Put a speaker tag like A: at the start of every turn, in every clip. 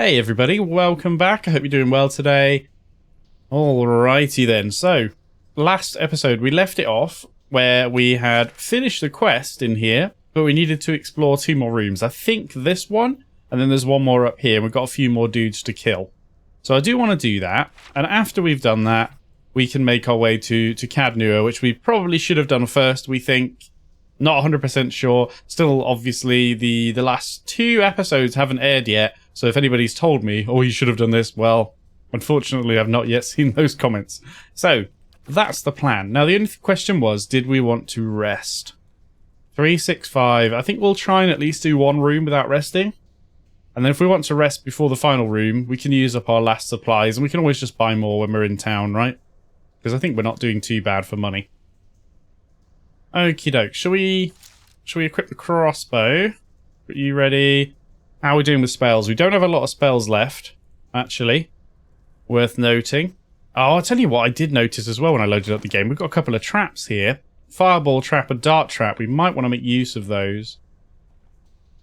A: Hey everybody, welcome back. I hope you're doing well today. Alrighty then, so last episode we left it off where we had finished the quest in here, but we needed to explore 2 more rooms. I think this one, and then there's one more up here, and we've got a few more dudes to kill. So I do want to do that, and after we've done that, we can make our way to Cadnua, which we probably should have done first, we think. Not 100% sure. Still, obviously, the last 2 episodes haven't aired yet, so if anybody's told me, oh, you should have done this, well, unfortunately, I've not yet seen those comments. So, that's the plan. Now, the only question was, did we want to rest? 365. I think we'll try and at least do 1 room without resting. And then if we want to rest before the final room, we can use up our last supplies, and we can always just buy more when we're in town, right? Because I think we're not doing too bad for money. Okie doke. Shall we equip the crossbow? Are you ready? How are we doing with spells? We don't have a lot of spells left, actually. Worth noting. Oh, I'll tell you what I did notice as well when I loaded up the game. We've got a couple of traps here. Fireball trap, a dart trap. We might want to make use of those.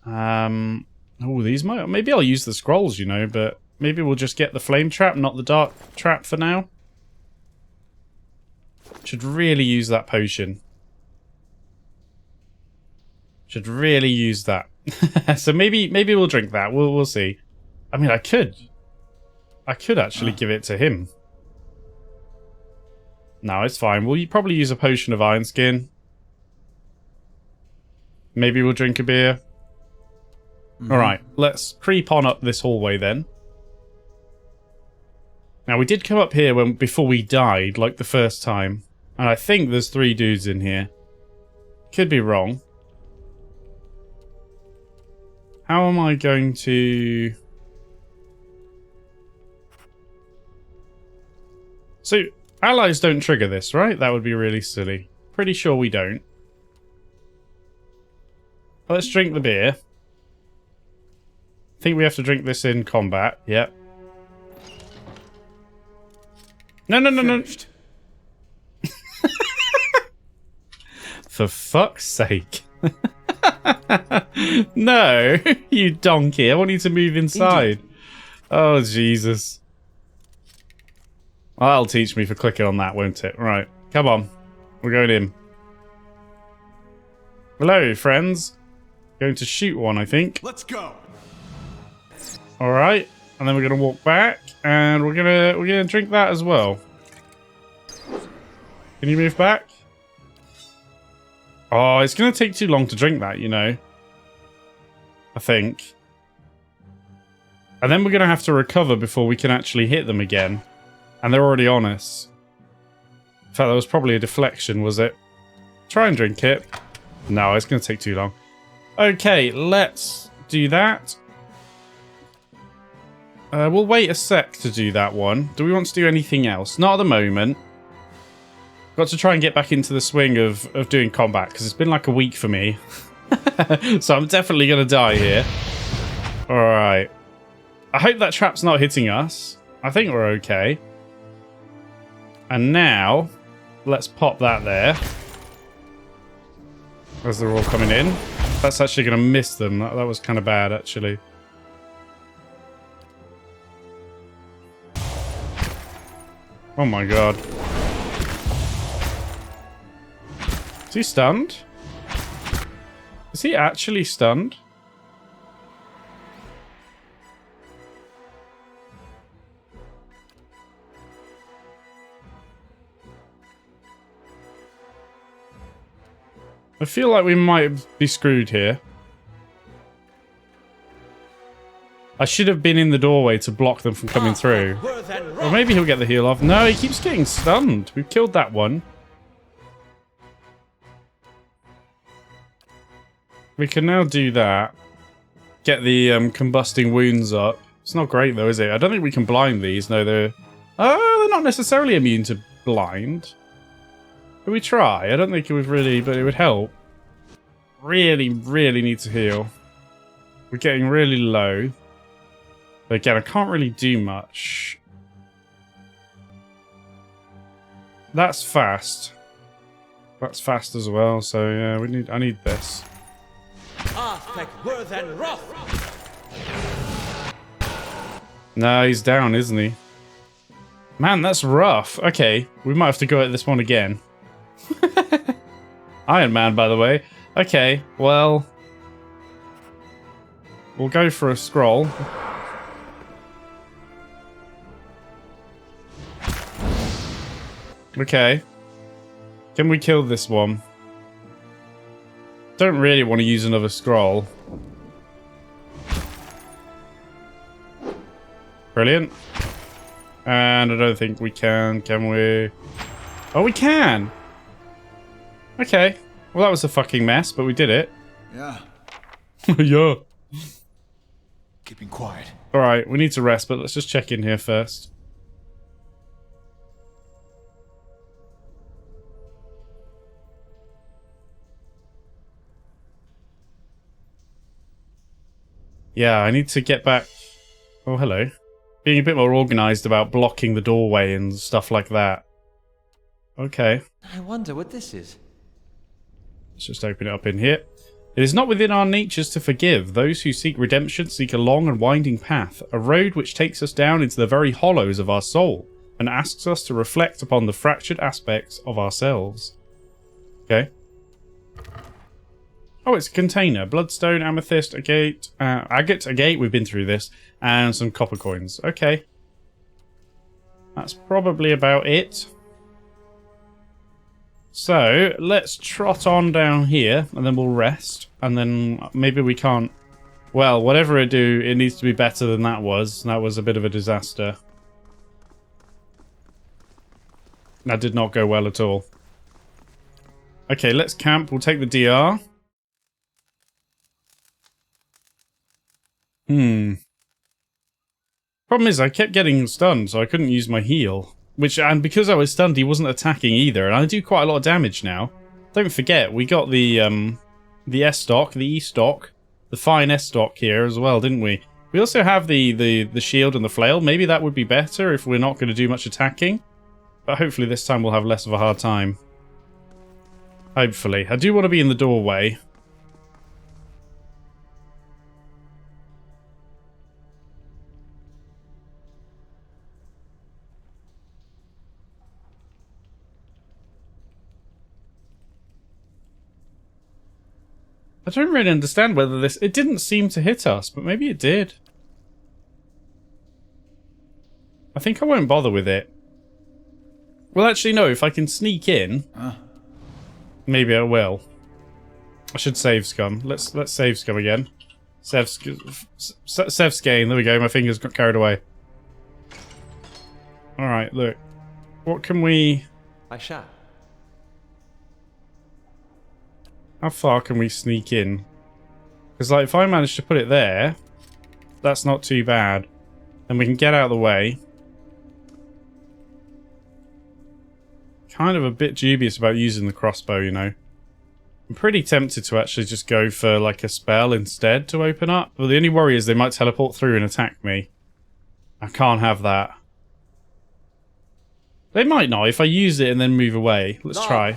A: Oh, these might... Maybe I'll use the scrolls, you know, but maybe we'll just get the flame trap, not the dart trap for now. Should really use that potion. Should really use that. So maybe we'll drink that. We'll see. I mean, I could actually give it to him. No, it's fine. We'll probably use a potion of iron skin. Maybe we'll drink a beer. Alright, let's creep on up this hallway then. Now, we did come up here before we died, like the first time. And I think there's 3 dudes in here. Could be wrong. How am I going to... So, allies don't trigger this, right? That would be really silly. Pretty sure we don't. Let's drink the beer. I think we have to drink this in combat. Yep. No. For fuck's sake. No, you donkey. I want you to move inside. Indeed. Oh, Jesus. Well, that'll teach me for clicking on that, won't it? Right, come on. We're going in. Hello, friends. Going to shoot one, I think.
B: Let's go.
A: Alright, and then we're going to walk back, and we're gonna drink that as well. Can you move back? Oh, it's going to take too long to drink that, you know. I think. And then we're going to have to recover before we can actually hit them again. And they're already on us. In fact, that was probably a deflection, was it? Try and drink it. No, it's going to take too long. Okay, let's do that. We'll wait a sec to do that one. Do we want to do anything else? Not at the moment. Got to try and get back into the swing of doing combat, because it's been like a week for me. So I'm definitely going to die here. Alright. I hope that trap's not hitting us. I think we're okay. And now, let's pop that there. As they're all coming in. That's actually going to miss them. That was kind of bad, actually. Oh my god. Is he stunned? Is he actually stunned? I feel like we might be screwed here. I should have been in the doorway to block them from coming through. Or maybe he'll get the heal off. No, he keeps getting stunned. We've killed that one. We can now do that. Get the combusting wounds up. It's not great though, is it? I don't think we can blind these. No, they're not necessarily immune to blind. Can we try? I don't think it would really, but it would help. Really need to heal. We're getting really low. But again, I can't really do much. That's fast. That's fast as well, so yeah, I need this. No, he's down, isn't he? Man, that's rough. Okay, we might have to go at this one again. Iron Man, by the way. Okay, well... we'll go for a scroll. Okay. Can we kill this one? Don't really want to use another scroll. Brilliant. And I don't think we can we? Oh, we can! Okay. Well, that was a fucking mess, but we did it.
B: Yeah.
A: Yeah.
B: Keeping quiet.
A: Alright, we need to rest, but let's just check in here first. Yeah, I need to get back... Oh, hello. Being a bit more organised about blocking the doorway and stuff like that. Okay.
C: I wonder what this is.
A: Let's just open it up in here. It is not within our natures to forgive. Those who seek redemption seek a long and winding path, a road which takes us down into the very hollows of our soul, and asks us to reflect upon the fractured aspects of ourselves. Okay. Oh, it's a container. Bloodstone, amethyst, agate, agate, we've been through this, and some copper coins. Okay. That's probably about it. So, let's trot on down here, and then we'll rest, and then maybe we can't... Well, whatever I do, it needs to be better than that was. That was a bit of a disaster. That did not go well at all. Okay, let's camp. We'll take the DR. Problem is, I kept getting stunned, so I couldn't use my heal. And because I was stunned, he wasn't attacking either, and I do quite a lot of damage now. Don't forget, we got the S-stock, the E-stock, the fine S-stock here as well, didn't we? We also have the shield and the flail. Maybe that would be better if we're not going to do much attacking. But hopefully this time we'll have less of a hard time. Hopefully. I do want to be in the doorway. I don't really understand whether this... It didn't seem to hit us, but maybe it did. I think I won't bother with it. Well, actually, no. If I can sneak in, maybe I will. I should save scum. Let's save scum again. Save skein. There we go. My fingers got carried away. All right. Look. What can we...
C: I shall.
A: How far can we sneak in? Because, like, if I manage to put it there, that's not too bad. Then we can get out of the way. Kind of a bit dubious about using the crossbow, you know. I'm pretty tempted to actually just go for, like, a spell instead to open up. But the only worry is they might teleport through and attack me. I can't have that. They might not if I use it and then move away. Let's try.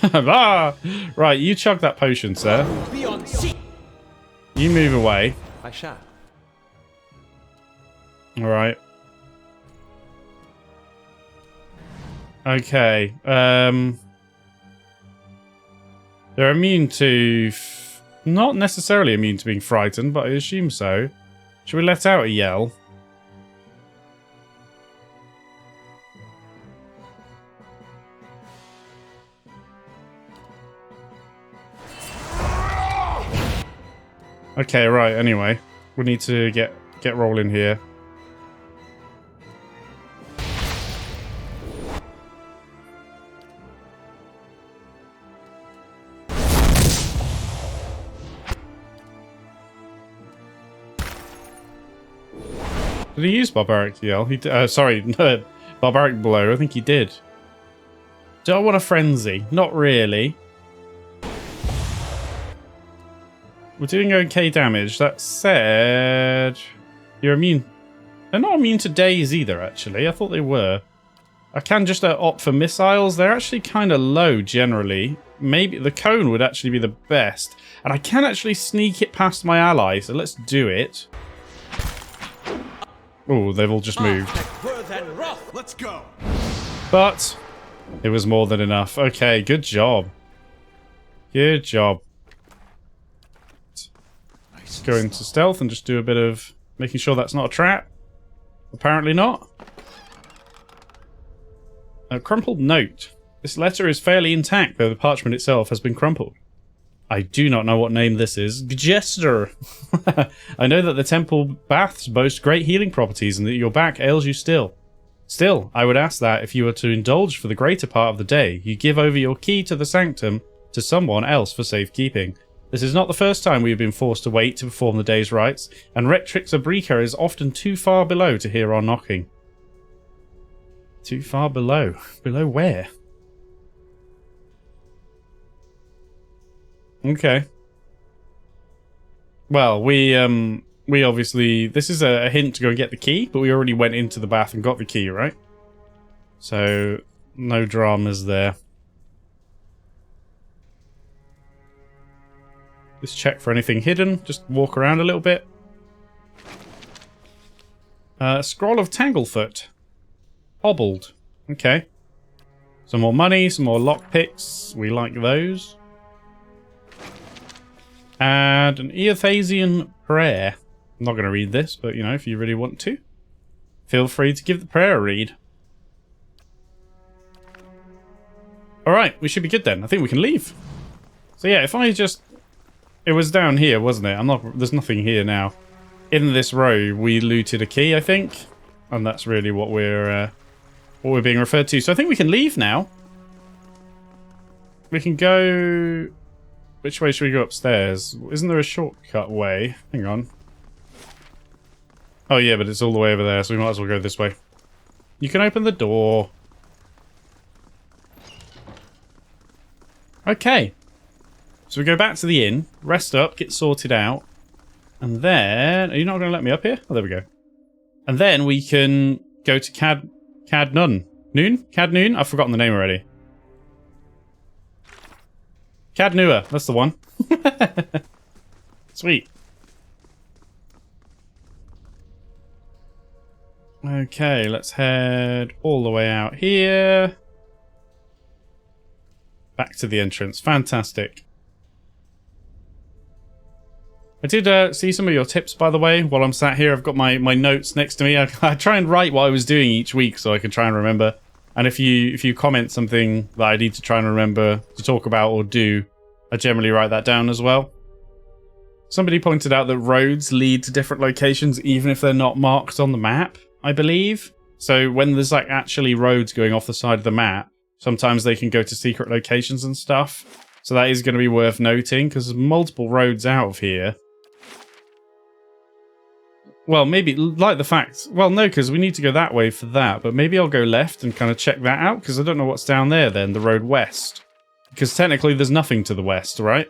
A: Ah! Right, you chug that potion, sir. You move away.
C: I shall.
A: Alright. Okay. They're immune to... Not necessarily immune to being frightened, but I assume so. Should we let out a yell? Okay, right, anyway. We need to get rolling here. Did he use Barbaric Yell? Sorry, Barbaric Blow. I think he did. Do I want a Frenzy? Not really. We're doing okay damage. That said, you're immune. They're not immune to daze either, actually. I thought they were. I can just opt for missiles. They're actually kind of low, generally. Maybe the cone would actually be the best. And I can actually sneak it past my ally, so let's do it. Oh, they've all just moved.
B: Let's go.
A: But it was more than enough. Okay, good job. Good job. Let's go into stealth and just do a bit of making sure that's not a trap. Apparently not. A crumpled note. This letter is fairly intact, though the parchment itself has been crumpled. I do not know what name this is. Jester. I know that the temple baths boast great healing properties and that your back ails you still. Still, I would ask that if you were to indulge for the greater part of the day, you give over your key to the sanctum to someone else for safekeeping. This is not the first time we have been forced to wait to perform the day's rites, and Rectrix Abrica is often too far below to hear our knocking. Too far below? Below where? Okay. Well, we obviously... This is a hint to go and get the key, but we already went into the bath and got the key, right? So, no dramas there. Just check for anything hidden. Just walk around a little bit. Scroll of Tanglefoot. Hobbled. Okay. Some more money, some more lockpicks. We like those. And an Eothasian prayer. I'm not going to read this, but, you know, if you really want to, feel free to give the prayer a read. Alright, we should be good then. I think we can leave. So yeah, if I just... It was down here, wasn't it? There's nothing here now. In this row, we looted a key, I think. And that's really what we're being referred to. So I think we can leave now. We can go... Which way should we go upstairs? Isn't there a shortcut way? Hang on. Oh yeah, but it's all the way over there, so we might as well go this way. You can open the door. Okay. So we go back to the inn, rest up, get sorted out, and then... Are you not going to let me up here? Oh, there we go. And then we can go to Cadnoon. Cadnoon? I've forgotten the name already. Cadnua, that's the one. Sweet. Okay, let's head all the way out here. Back to the entrance. Fantastic. I did see some of your tips, by the way, while I'm sat here. I've got my notes next to me. I try and write what I was doing each week so I can try and remember. And if you comment something that I need to try and remember to talk about or do, I generally write that down as well. Somebody pointed out that roads lead to different locations even if they're not marked on the map, I believe. So when there's like actually roads going off the side of the map, sometimes they can go to secret locations and stuff. So that is going to be worth noting because there's multiple roads out of here. Well, maybe, like the fact... Well, no, because we need to go that way for that. But maybe I'll go left and kind of check that out, because I don't know what's down there then, the road west. Because technically there's nothing to the west, right?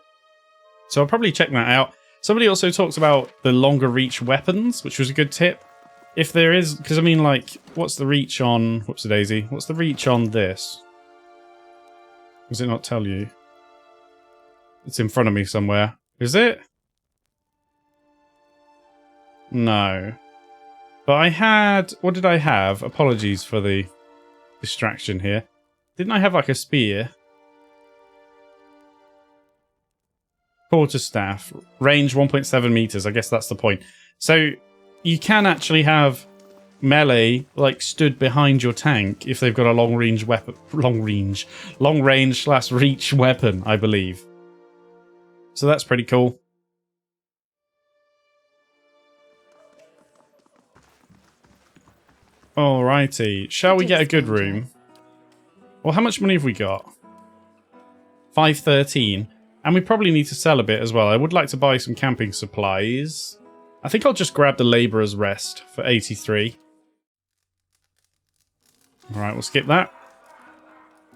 A: So I'll probably check that out. Somebody also talks about the longer reach weapons, which was a good tip. If there is... Because, I mean, like, what's the reach on... Whoops-a-daisy. What's the reach on this? Does it not tell you? It's in front of me somewhere. Is it? No. But I had... What did I have? Apologies for the distraction here. Didn't I have like a spear? Quarterstaff. Range 1.7 meters. I guess that's the point. So you can actually have melee like stood behind your tank if they've got a long range weapon. Long range / reach weapon, I believe. So that's pretty cool. Alrighty. Shall we get a good room? Well, how much money have we got? 513. And we probably need to sell a bit as well. I would like to buy some camping supplies. I think I'll just grab the Labourer's Rest for 83. Alright, we'll skip that.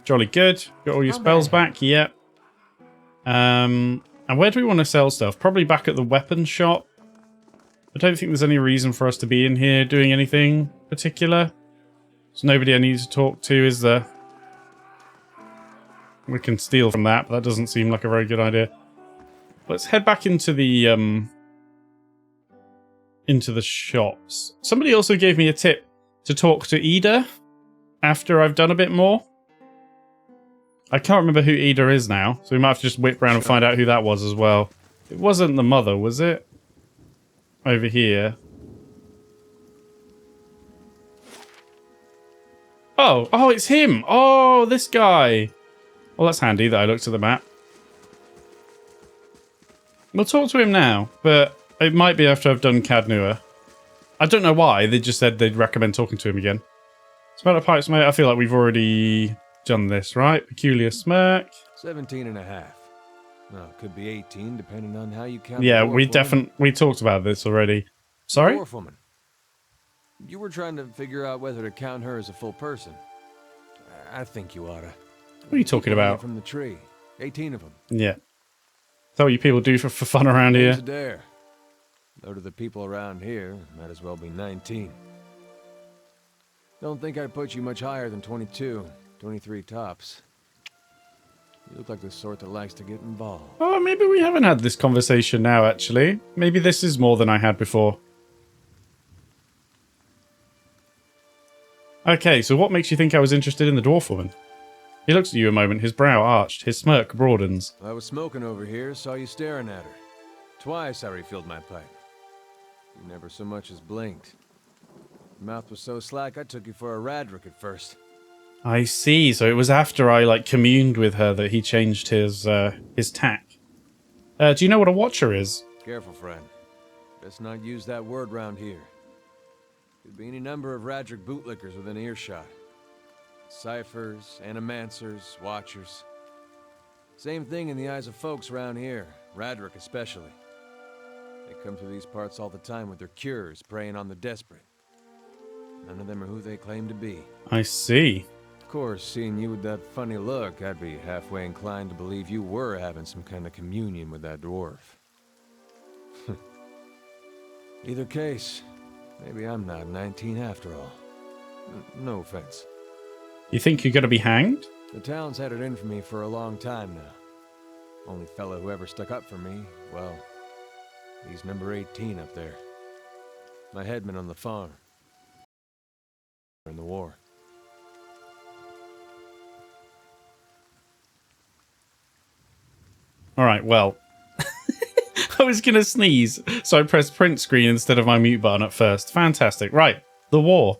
A: Jolly good. Got all your spells back? Yep. And where do we want to sell stuff? Probably back at the weapons shop. I don't think there's any reason for us to be in here doing anything particular. There's nobody I need to talk to, is there? We can steal from that, but that doesn't seem like a very good idea. Let's head back into the into the shops. Somebody also gave me a tip to talk to Ida after I've done a bit more. I can't remember who Ida is now, so we might have to just whip around and find out who that was as well. It wasn't the mother, was it? Over here. Oh, it's him. Oh, this guy. Well, that's handy that I looked at the map. We'll talk to him now, but it might be after I've done Cadnua. I don't know why. They just said they'd recommend talking to him again. Smell of pipes, mate. I feel like we've already done this, right? Peculiar smirk.
D: 17 and a half. Well, it could be 18, depending on how you count.
A: Yeah,
D: the
A: we talked about this already. Sorry?
D: Dwarf woman. You were trying to figure out whether to count her as a full person. I think you oughta.
A: What are you talking about?
D: From the tree. 18 of them.
A: Yeah. Is that what you people do for fun around here?
D: A dare. Though to the people around here, might as well be 19. Don't think I'd put you much higher than 22, 23 tops. You look like the sort that likes to get involved.
A: Oh, maybe we haven't had this conversation now, actually. Maybe this is more than I had before. Okay, so what makes you think I was interested in the dwarf woman? He looks at you a moment, his brow arched, his smirk broadens.
D: I was smoking over here, saw you staring at her. Twice I refilled my pipe. You never so much as blinked. Your mouth was so slack I took you for a Radric at first.
A: I see, so it was after I, like, communed with her that he changed his tack. Do you know what a watcher is?
D: Careful, friend. Best not use that word round here. Could be any number of Radric bootlickers within earshot. Ciphers, animancers, watchers. Same thing in the eyes of folks around here, Radric especially. They come through these parts all the time with their cures, preying on the desperate. None of them are who they claim to be.
A: I see.
D: Of course, seeing you with that funny look, I'd be halfway inclined to believe you were having some kind of communion with that dwarf. Either case, maybe I'm not 19 after all. No offense.
A: You think you're going to be hanged?
D: The town's had it in for me for a long time now. Only fellow who ever stuck up for me, well, he's number 18 up there. My headman on the farm. In the war.
A: Alright, well. I was going to sneeze, so I pressed print screen instead of my mute button at first. Fantastic. Right, the war.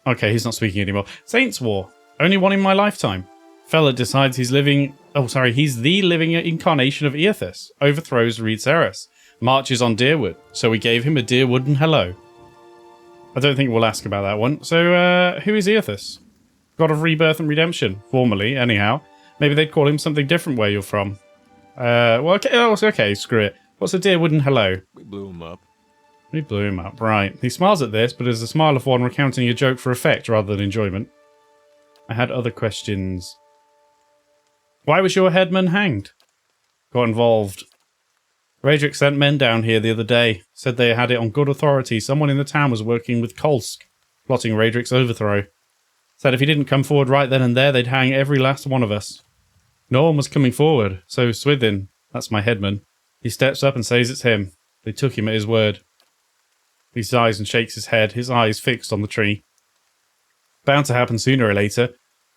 A: Okay, he's not speaking anymore. Saints War. Only one in my lifetime. Fella decides he's living... Oh, sorry, he's the living incarnation of Eothas. Overthrows Reed Ceres. Marches on Deerwood. So we gave him a Deerwooden hello. I don't think we'll ask about that one. So, who is Eothas? God of Rebirth and Redemption. Formerly, anyhow. Maybe they'd call him something different where you're from. Well, okay, okay, screw it. What's a Deerwooden hello?
D: We blew him up.
A: We blew him up, right. He smiles at this, but is a smile of one recounting a joke for effect rather than enjoyment. I had other questions. Why was your headman hanged? Got involved. Radric sent men down here the other day. Said they had it on good authority. Someone in the town was working with Kolsk, plotting Radric's overthrow. Said if he didn't come forward right then and there, they'd hang every last one of us. No one was coming forward, so Swithin, that's my headman, he steps up and says it's him. They took him at his word. He sighs and shakes his head, his eyes fixed on the tree. Bound to happen sooner or later.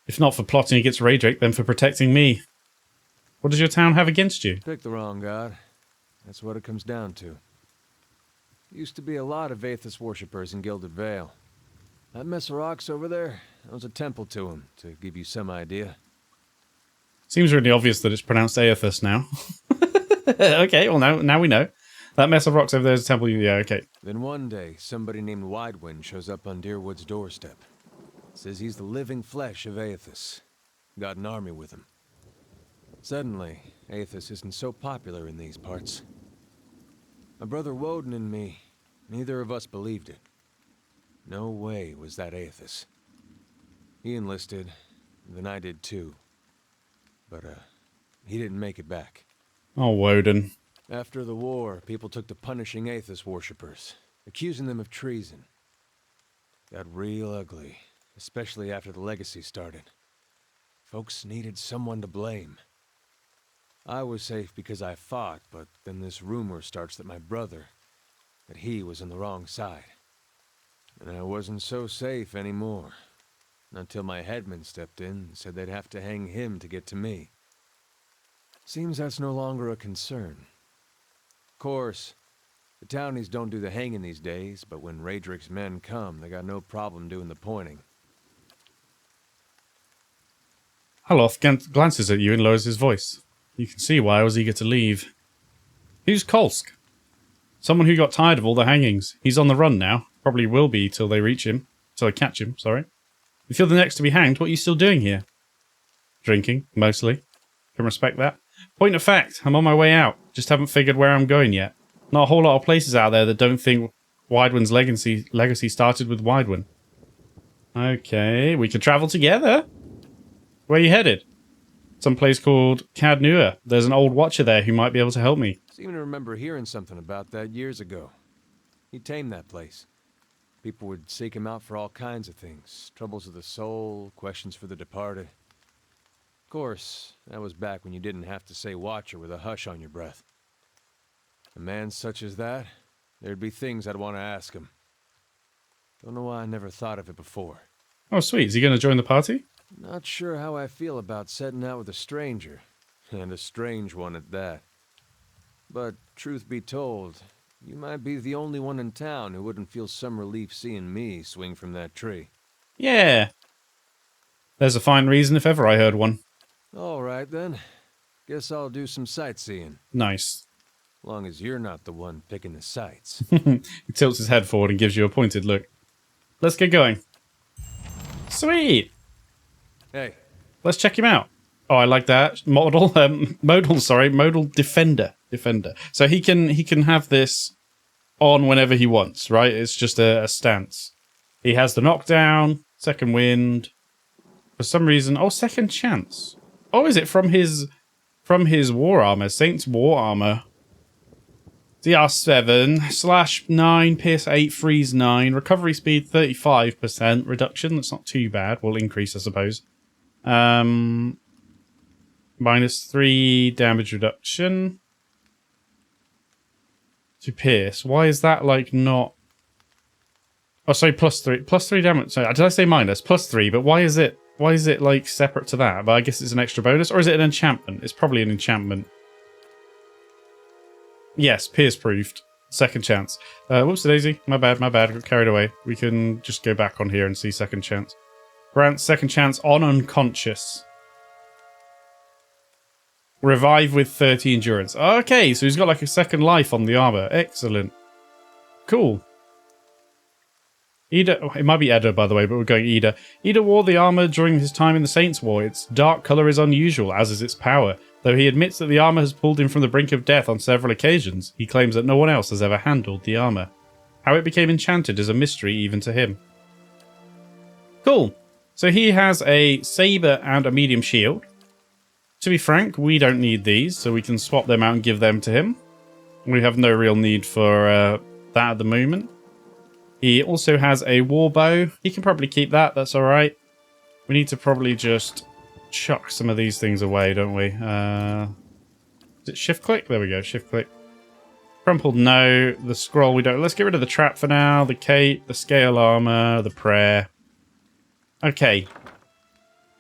A: If not for plotting against Radric, then for protecting me. What does your town have against you?
D: Pick the wrong god. That's what it comes down to. Used to be a lot of Aethys worshippers in Gilded Vale. That mess of rocks over there, that was a temple to him, to give you some idea.
A: Seems really obvious that it's pronounced Aethys now. Okay, well now we know. That mess of rocks over there is a temple. Yeah, okay.
D: Then one day, somebody named Widewind shows up on Deerwood's doorstep. Says he's the living flesh of Aethys. Got an army with him. Suddenly, Aethys isn't so popular in these parts. My brother Woden and me, neither of us believed it. No way was that Aethys. He enlisted, then I did too. But, he didn't make it back.
A: Oh, Woden.
D: After the war, people took to punishing Aethys worshippers, accusing them of treason. Got real ugly, especially after the legacy started. Folks needed someone to blame. I was safe because I fought, but then this rumor starts that my brother, that he was on the wrong side. And I wasn't so safe anymore. Until my headman stepped in and said they'd have to hang him to get to me. Seems that's no longer a concern. Of course, the townies don't do the hanging these days, but when Raedric's men come, they got no problem doing the pointing.
A: Haloth glances at you and lowers his voice. You can see why I was eager to leave. Who's Kolsk? Someone who got tired of all the hangings. He's on the run now. Probably will be till they reach him. Till they catch him, sorry. If you're the next to be hanged, what are you still doing here? Drinking, mostly. Can respect that. Point of fact, I'm on my way out. Just haven't figured where I'm going yet. Not a whole lot of places out there that don't think Widewin's legacy started with Widewin. Okay, we can travel together. Where are you headed? Some place called Cadnua. There's an old watcher there who might be able to help me.
D: Seem to remember hearing something about that years ago. He tamed that place. People would seek him out for all kinds of things. Troubles of the soul, questions for the departed. Of course, that was back when you didn't have to say watcher with a hush on your breath. A man such as that, there'd be things I'd want to ask him. Don't know why I never thought of it before.
A: Oh, sweet. Is he going to join the party?
D: Not sure how I feel about setting out with a stranger. And a strange one at that. But, truth be told, you might be the only one in town who wouldn't feel some relief seeing me swing from that tree.
A: Yeah. There's a fine reason if ever I heard one.
D: All right, then. Guess I'll do some sightseeing.
A: Nice.
D: Long as you're not the one picking the sights.
A: He tilts his head forward and gives you a pointed look. Let's get going. Sweet.
D: Hey.
A: Let's check him out. Oh, I like that. Modal defender. So he can have this on whenever he wants, right? It's just a stance. He has the knockdown, second wind. For some reason, oh, second chance. Oh, is it from his war armor? Saint's war armor. DR7 /9, pierce 8, freeze 9, recovery speed 35% reduction. That's not too bad. Will increase, I suppose. -3 damage reduction to pierce. Why is that like not? Oh, sorry, +3 damage. Sorry, did I say minus? +3, but why is it like separate to that? But I guess it's an extra bonus, or is it an enchantment? It's probably an enchantment. Yes, pierce proofed. Second chance. Whoops, Daisy. My bad. Got carried away. We can just go back on here and see second chance. Grant second chance on unconscious. Revive with 30 endurance. Okay, so he's got like a second life on the armor. Excellent. Cool. Ida, it might be Edda, by the way, but we're going Ida. Ida wore the armor during his time in the Saints' War. Its dark color is unusual, as is its power. Though he admits that the armor has pulled him from the brink of death on several occasions, he claims that no one else has ever handled the armor. How it became enchanted is a mystery even to him. Cool. So he has a saber and a medium shield. To be frank, we don't need these, so we can swap them out and give them to him. We have no real need for that at the moment. He also has a war bow. He can probably keep that, that's alright. We need to probably just chuck some of these things away, don't we? Is it shift click? There we go, shift click. Crumpled, no. The scroll, we don't. Let's get rid of the trap for now. The cape, the scale armor, the prayer. Okay.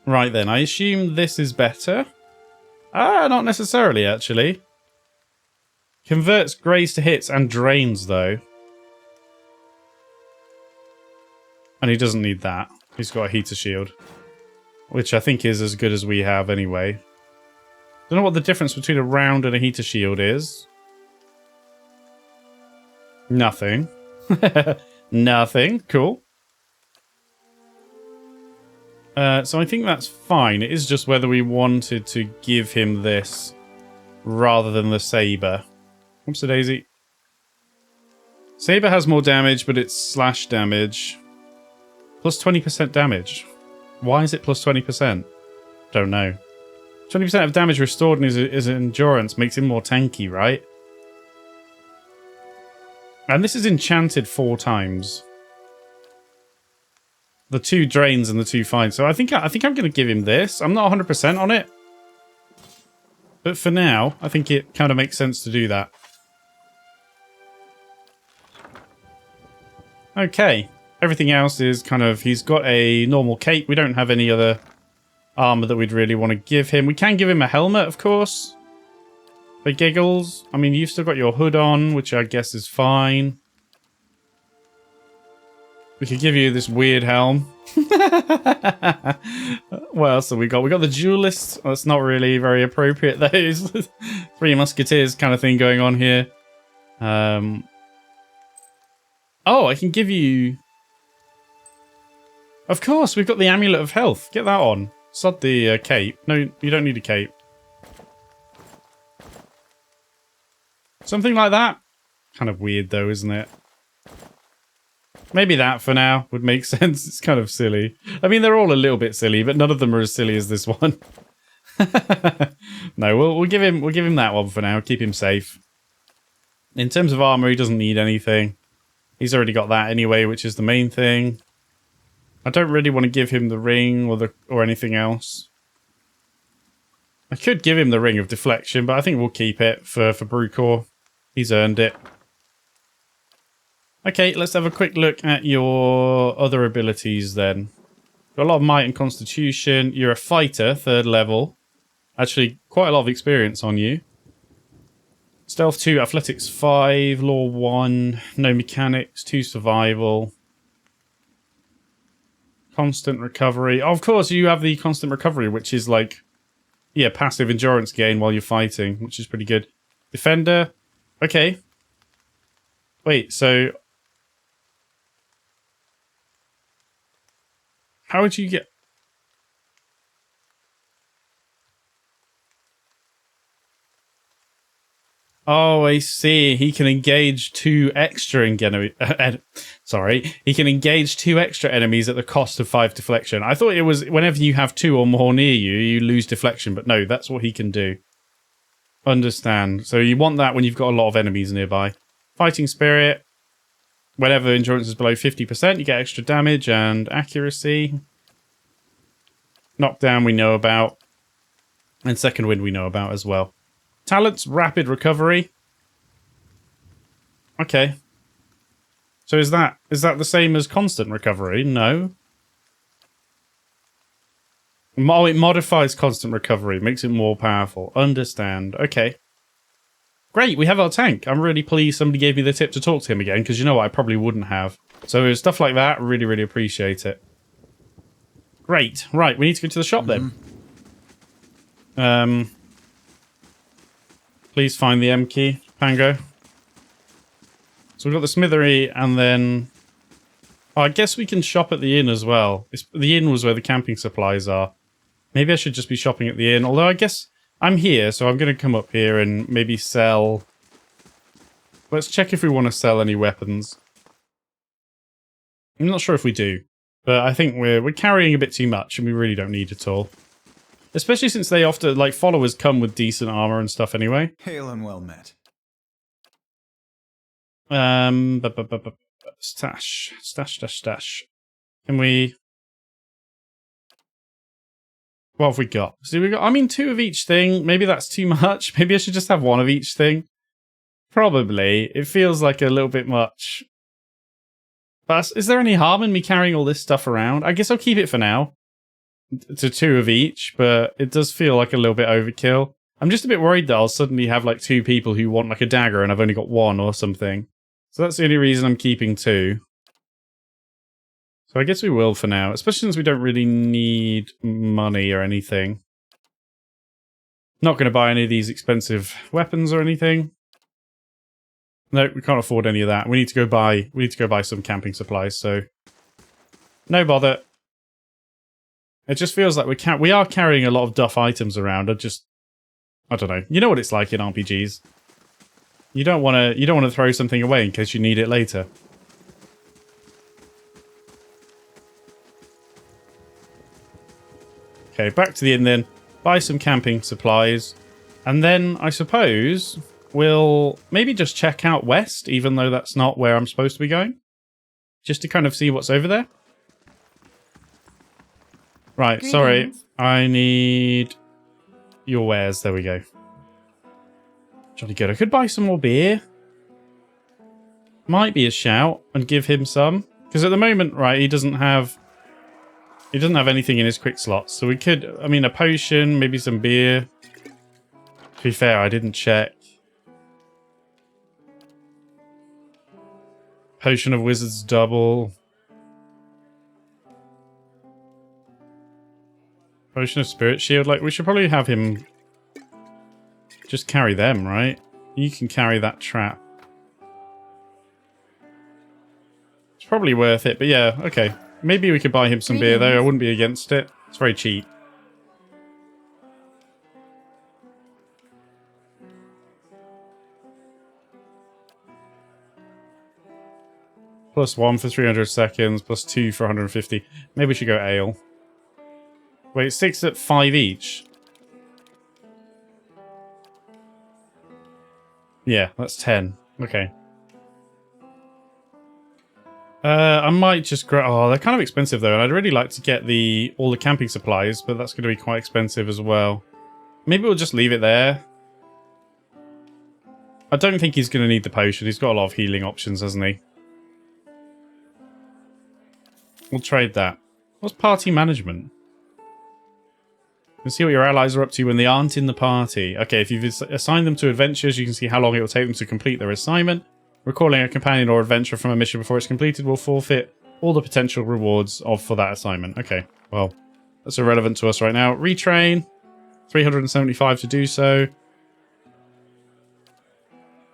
A: Right then, I assume this is better. Not necessarily, actually. Converts graze to hits and drains, though. And he doesn't need that. He's got a heater shield. Which I think is as good as we have anyway. Don't know what the difference between a round and a heater shield is. Nothing. Nothing. Cool. So I think that's fine. It is just whether we wanted to give him this rather than the saber. Whoops a daisy. Saber has more damage, but it's slash damage. Plus 20% damage. Why is it plus 20%? Don't know. 20% of damage restored in his endurance makes him more tanky, right? And this is enchanted 4 times. The 2 drains and the 2 fine. So I think I'm going to give him this. I'm not 100% on it. But for now, I think it kind of makes sense to do that. Okay. Everything else is kind of... He's got a normal cape. We don't have any other armor that we'd really want to give him. We can give him a helmet, of course. For giggles. I mean, you've still got your hood on, which I guess is fine. We could give you this weird helm. What else have we got? We got the duelist. That's not really very appropriate, though. Three Musketeers kind of thing going on here. Oh, I can give you... Of course, we've got the Amulet of Health. Get that on. Sod the cape. No, you don't need a cape. Something like that. Kind of weird, though, isn't it? Maybe that for now would make sense. It's kind of silly. I mean, they're all a little bit silly, but none of them are as silly as this one. No, we'll give him that one for now. Keep him safe. In terms of armor, he doesn't need anything. He's already got that anyway, which is the main thing. I don't really want to give him the ring or anything else. I could give him the ring of deflection, but I think we'll keep it for Brucor. He's earned it. Okay, let's have a quick look at your other abilities then. Got a lot of might and constitution. You're a fighter, 3rd level. Actually, quite a lot of experience on you. Stealth 2, athletics 5, law 1, no mechanics, 2 survival. Constant recovery. Oh, of course, you have the constant recovery, which is like, yeah, passive endurance gain while you're fighting, which is pretty good. Defender. Okay. Wait, so... How would you get... Oh, I see. He can engage 2 extra sorry. He can engage 2 extra enemies at the cost of 5 deflection. I thought it was whenever you have 2 or more near you, you lose deflection. But no, that's what he can do. Understand. So you want that when you've got a lot of enemies nearby. Fighting spirit. Whenever endurance is below 50%, you get extra damage and accuracy. Knockdown we know about. And second wind we know about as well. Talents, rapid recovery. Okay. So is that the same as constant recovery? No. Oh, it modifies constant recovery. Makes it more powerful. Understand. Okay. Great, we have our tank. I'm really pleased somebody gave me the tip to talk to him again, because you know what, I probably wouldn't have. So stuff like that, really, really appreciate it. Great. Right, we need to go to the shop then. Please find the M key, Pango. So we've got the smithery, and then... Oh, I guess we can shop at the inn as well. The inn was where the camping supplies are. Maybe I should just be shopping at the inn, although I guess I'm here, so I'm going to come up here and maybe sell... Let's check if we want to sell any weapons. I'm not sure if we do, but I think we're carrying a bit too much, and we really don't need it all. Especially since they often, like, followers come with decent armor and stuff anyway.
B: Hail and well met.
A: Stash. Can we... What have we got? So we got, I mean, 2 of each thing. Maybe that's too much. Maybe I should just have 1 of each thing. Probably. It feels like a little bit much. But is there any harm in me carrying all this stuff around? I guess I'll keep it for now. To 2 of each, but it does feel like a little bit overkill. I'm just a bit worried that I'll suddenly have like 2 people who want like a dagger and I've only got 1 or something. So that's the only reason I'm keeping 2. So I guess we will for now, especially since we don't really need money or anything. Not going to buy any of these expensive weapons or anything. No, we can't afford any of that. We need to go buy some camping supplies, so no bother. It just feels like we are carrying a lot of duff items around. I don't know. You know what it's like in RPGs. You don't want to throw something away in case you need it later. Okay, back to the inn then. Buy some camping supplies. And then, I suppose, we'll maybe just check out west, even though that's not where I'm supposed to be going. Just to kind of see what's over there. Right,
E: Greetings.
A: Sorry. I need your wares. There we go. Jolly good. I could buy some more beer. Might be a shout and give him some. Because at the moment, right, he doesn't have anything in his quick slots. So we could, I mean, a potion, maybe some beer. To be fair, I didn't check. Potion of Wizard's Double. Potion of Spirit Shield. Like, we should probably have him just carry them, right? You can carry that trap. It's probably worth it, but yeah, okay. Maybe we could buy him some beer, though. I wouldn't be against it. It's very cheap. +1 for 300 seconds, +2 for 150. Maybe we should go ale. Wait, 6 at 5 each. Yeah, that's 10. Okay. I might just grab... Oh, they're kind of expensive, though. And I'd really like to get all the camping supplies, but that's going to be quite expensive as well. Maybe we'll just leave it there. I don't think he's going to need the potion. He's got a lot of healing options, hasn't he? We'll trade that. What's party management? You can see what your allies are up to when they aren't in the party. Okay, if you've assigned them to adventures, you can see how long it will take them to complete their assignment. Recalling a companion or adventure from a mission before it's completed will forfeit all the potential rewards for that assignment. Okay, well, that's irrelevant to us right now. Retrain. 375 to do so.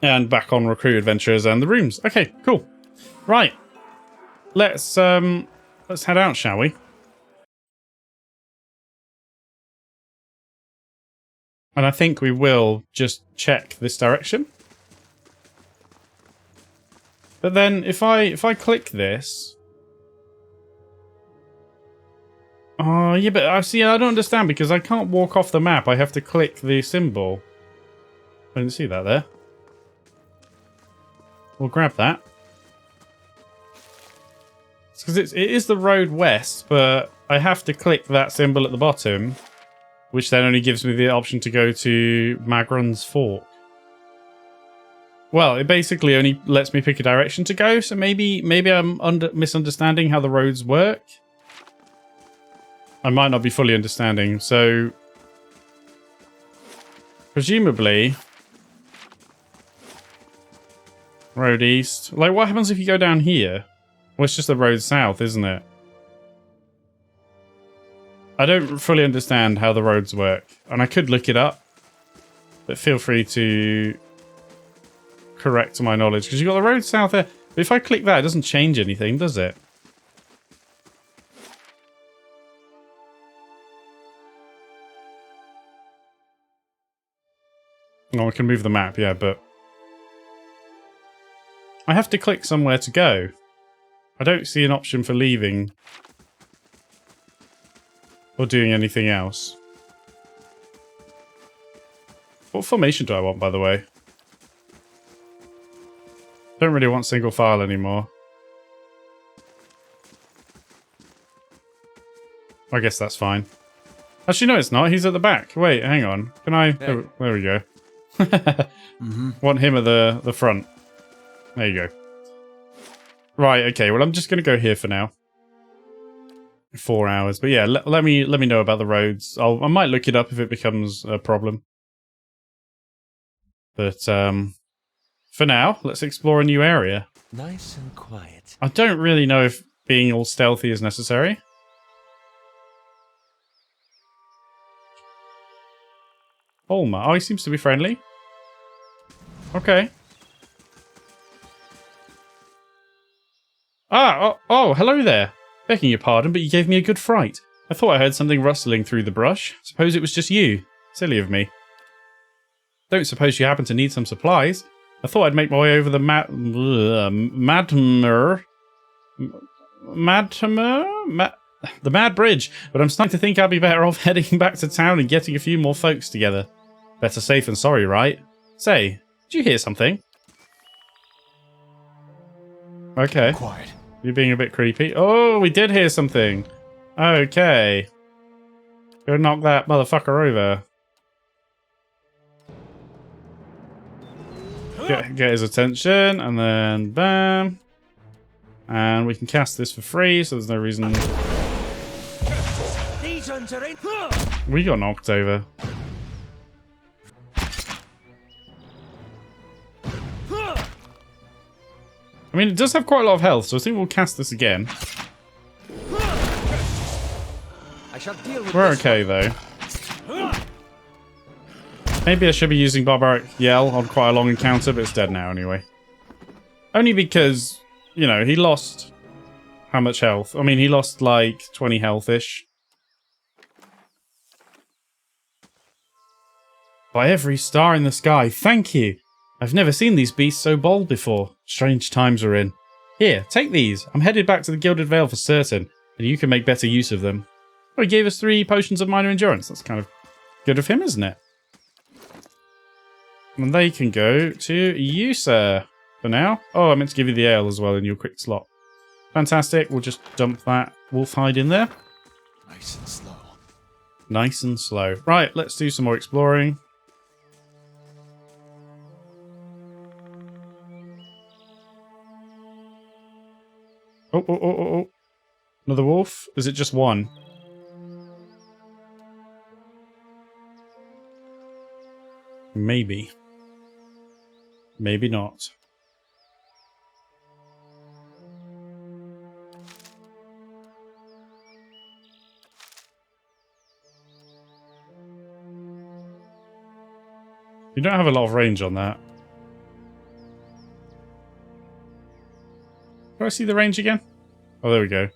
A: And back on recruit adventurers and the rooms. Okay, cool. Right. Let's head out, shall we? And I think we will just check this direction. But then if I click this... Oh, yeah, but I don't understand because I can't walk off the map. I have to click the symbol. I didn't see that there. We'll grab that. It's because it is the road west, but I have to click that symbol at the bottom, which then only gives me the option to go to Magron's Fork. Well, it basically only lets me pick a direction to go, so maybe I'm misunderstanding how the roads work. I might not be fully understanding, so... Presumably... Road east. Like, what happens if you go down here? Well, it's just the road south, isn't it? I don't fully understand how the roads work, and I could look it up, but feel free to correct my knowledge, because you've got the road south there. But if I click that, it doesn't change anything, does it? Oh, I can move the map, yeah, but... I have to click somewhere to go. I don't see an option for leaving. Or doing anything else. What formation do I want, by the way? Don't really want single file anymore. I guess that's fine. Actually, no, it's not. He's at the back. Wait, hang on. Can I...
C: Hey.
A: Oh, there we go. Want him at the front. There you go. Right, okay. Well, I'm just going to go here for now. 4 hours. But yeah, let me know about the roads. I might look it up if it becomes a problem. But for now, let's explore a new area.
C: Nice and quiet.
A: I don't really know if being all stealthy is necessary. Olma. Oh, he seems to be friendly. Okay. Oh, hello there. Begging your pardon, but you gave me a good fright. I thought I heard something rustling through the brush. Suppose it was just you. Silly of me. Don't suppose you happen to need some supplies? I thought I'd make my way over the the Mad Bridge, but I'm starting to think I'd be better off heading back to town and getting a few more folks together. Better safe than sorry, right? Say, did you hear something? Okay.
B: Quiet.
A: You're being a bit creepy. Oh, we did hear something. Okay. Go knock that motherfucker over. Get his attention, and then bam. And we can cast this for free, so there's no reason.
C: These ones are in.
A: We got knocked over. I mean, it does have quite a lot of health, so I think we'll cast this again.
C: I shall deal with
A: We're
C: this
A: okay, though. Maybe I should be using Barbaric Yell on quite a long encounter, but it's dead now anyway. Only because, you know, he lost... How much health? I mean, he lost like 20 health-ish. By every star in the sky, thank you! I've never seen these beasts so bold before. Strange times we're in. Here, take these. I'm headed back to the Gilded Vale for certain, and you can make better use of them. Oh, he gave us 3 potions of minor endurance. That's kind of good of him, isn't it? And they can go to you, sir, for now. Oh, I meant to give you the ale as well in your quick slot. Fantastic. We'll just dump that wolf hide in there.
B: Nice and slow.
A: Nice and slow. Right, let's do some more exploring. Oh. Another wolf? Is it just one? Maybe. Maybe not. You don't have a lot of range on that. Do I see the range again? Oh, there we go.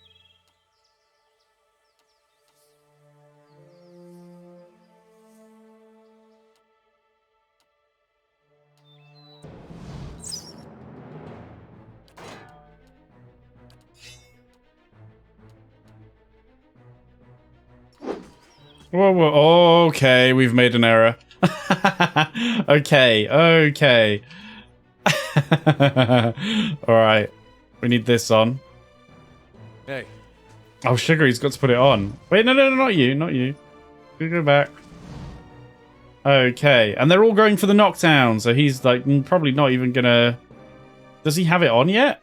A: Whoa. Okay, we've made an error. Okay. Alright. We need this on.
D: Hey.
A: Oh, Sugar, he's got to put it on. Wait, no, not you. You go back. Okay, and they're all going for the knockdown, so he's like probably not even gonna... Does he have it on yet?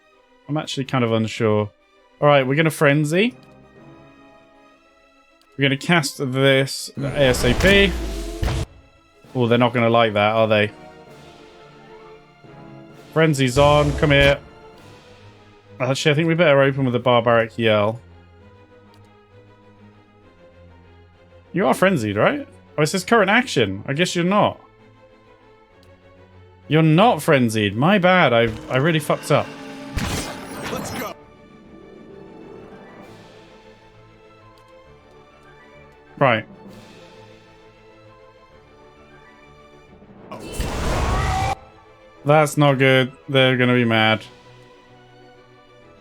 A: I'm actually kind of unsure. Alright, we're gonna Frenzy. We're gonna cast this ASAP. Oh, they're not gonna like that, are they? Frenzy's on, come here. Actually, I think we better open with a Barbaric Yell. You are frenzied, right? Oh, it says current action. I guess you're not. You're not frenzied. My bad. I really fucked up.
B: Let's go.
A: Right. That's not good. They're gonna be mad.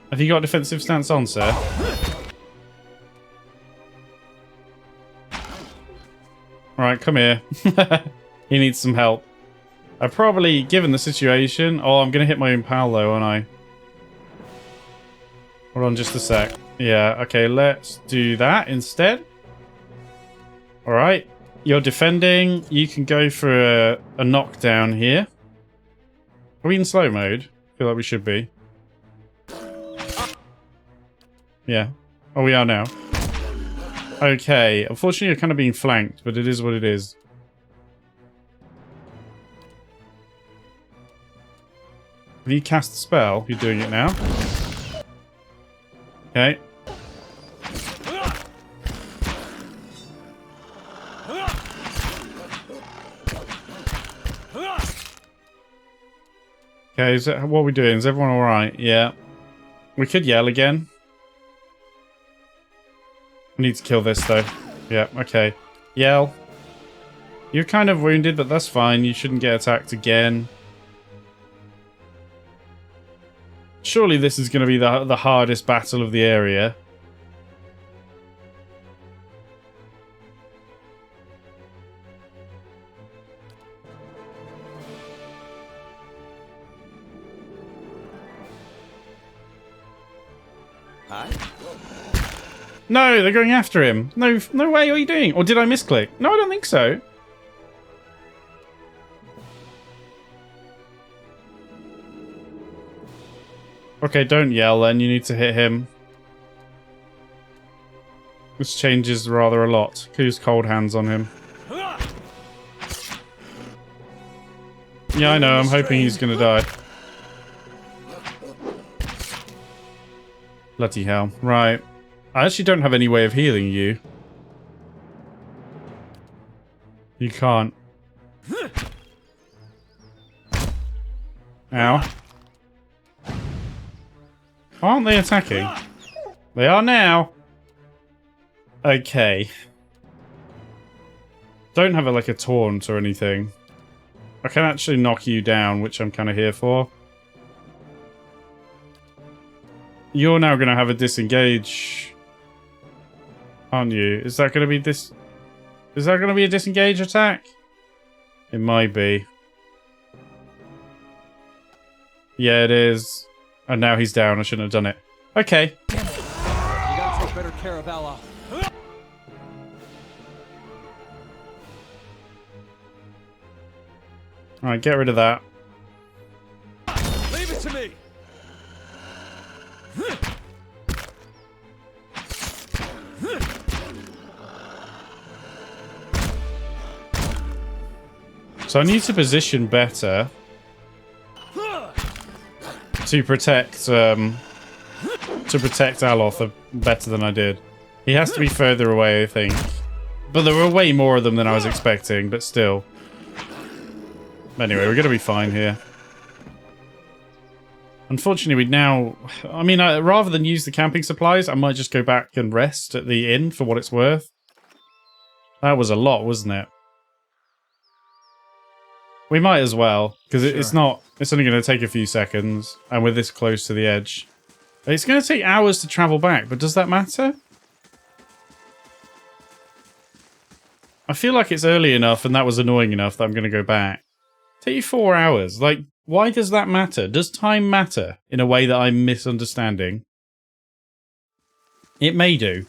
A: Have you got defensive stance on, sir? Alright, come here. He needs some help. I probably, given the situation... Oh, I'm going to hit my Impale though, aren't I? Hold on just a sec. Yeah, okay, let's do that instead. Alright. You're defending. You can go for a knockdown here. Are we in slow mode? I feel like we should be. Yeah. Oh, we are now. Okay. Unfortunately, you're kind of being flanked, but it is what it is. Have you cast the spell? You're doing it now. Okay. Okay, is that, what are we doing? Is everyone alright? Yeah. We could yell again. We need to kill this though. Yeah, okay. Yell. You're kind of wounded, but that's fine. You shouldn't get attacked again. Surely this is going to be the hardest battle of the area.
C: Hi.
A: No, they're going after him. No way, what are you doing? Or did I misclick? No, I don't think so. Okay, don't yell then. You need to hit him. This changes rather a lot. Use cold hands on him. Yeah, I know. I'm hoping he's gonna die. Bloody hell. Right. I actually don't have any way of healing you. You can't. Ow. Aren't they attacking? They are now. Okay. Don't have like a taunt or anything. I can actually knock you down, which I'm kind of here for. You're now going to have a disengage, aren't you? Is that going to be this? Is that going to be a disengage attack? It might be. Yeah, it is. And now he's down. I shouldn't have done it. Okay.
C: You gotta take better care of Ella.
A: Alright, get rid of that.
C: Leave it to me.
A: So I need to position better to protect Aloth better than I did. He has to be further away, I think. But there were way more of them than I was expecting, but still. Anyway, we're going to be fine here. Unfortunately, we now... I mean, rather than use the camping supplies, I might just go back and rest at the inn for what it's worth. That was a lot, wasn't it? We might as well, because it's not... It's only going to take a few seconds, and we're this close to the edge. It's going to take hours to travel back, but does that matter? I feel like it's early enough, and that was annoying enough that I'm going to go back. Take you 4 hours. Like, why does that matter? Does time matter in a way that I'm misunderstanding? It may do.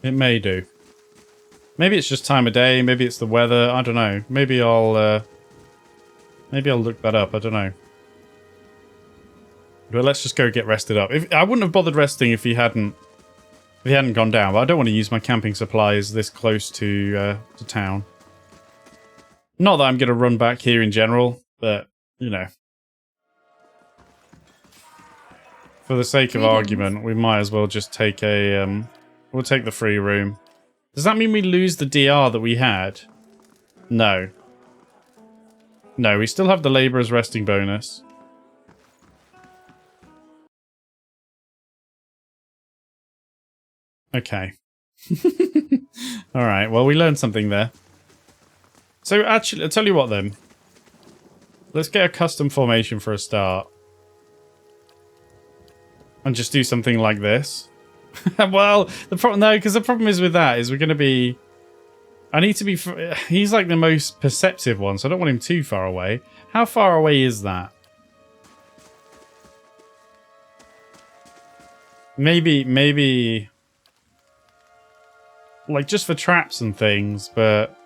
A: It may do. Maybe it's just time of day. Maybe it's the weather. I don't know. Maybe I'll look that up. I don't know. But let's just go get rested up. I wouldn't have bothered resting if he hadn't gone down. But I don't want to use my camping supplies this close to town. Not that I'm going to run back here in general, but you know, for the sake of argument, we might as well just take a we'll take the free room. Does that mean we lose the DR that we had? No. No, we still have the labourer's resting bonus. Okay. Alright, well, we learned something there. So, actually, I'll tell you what then. Let's get a custom formation for a start. And just do something like this. Well, the problem... No, because the problem is with that is we're going to be... I need to be... He's like the most perceptive one, so I don't want him too far away. How far away is that? Maybe... Like, just for traps and things, but...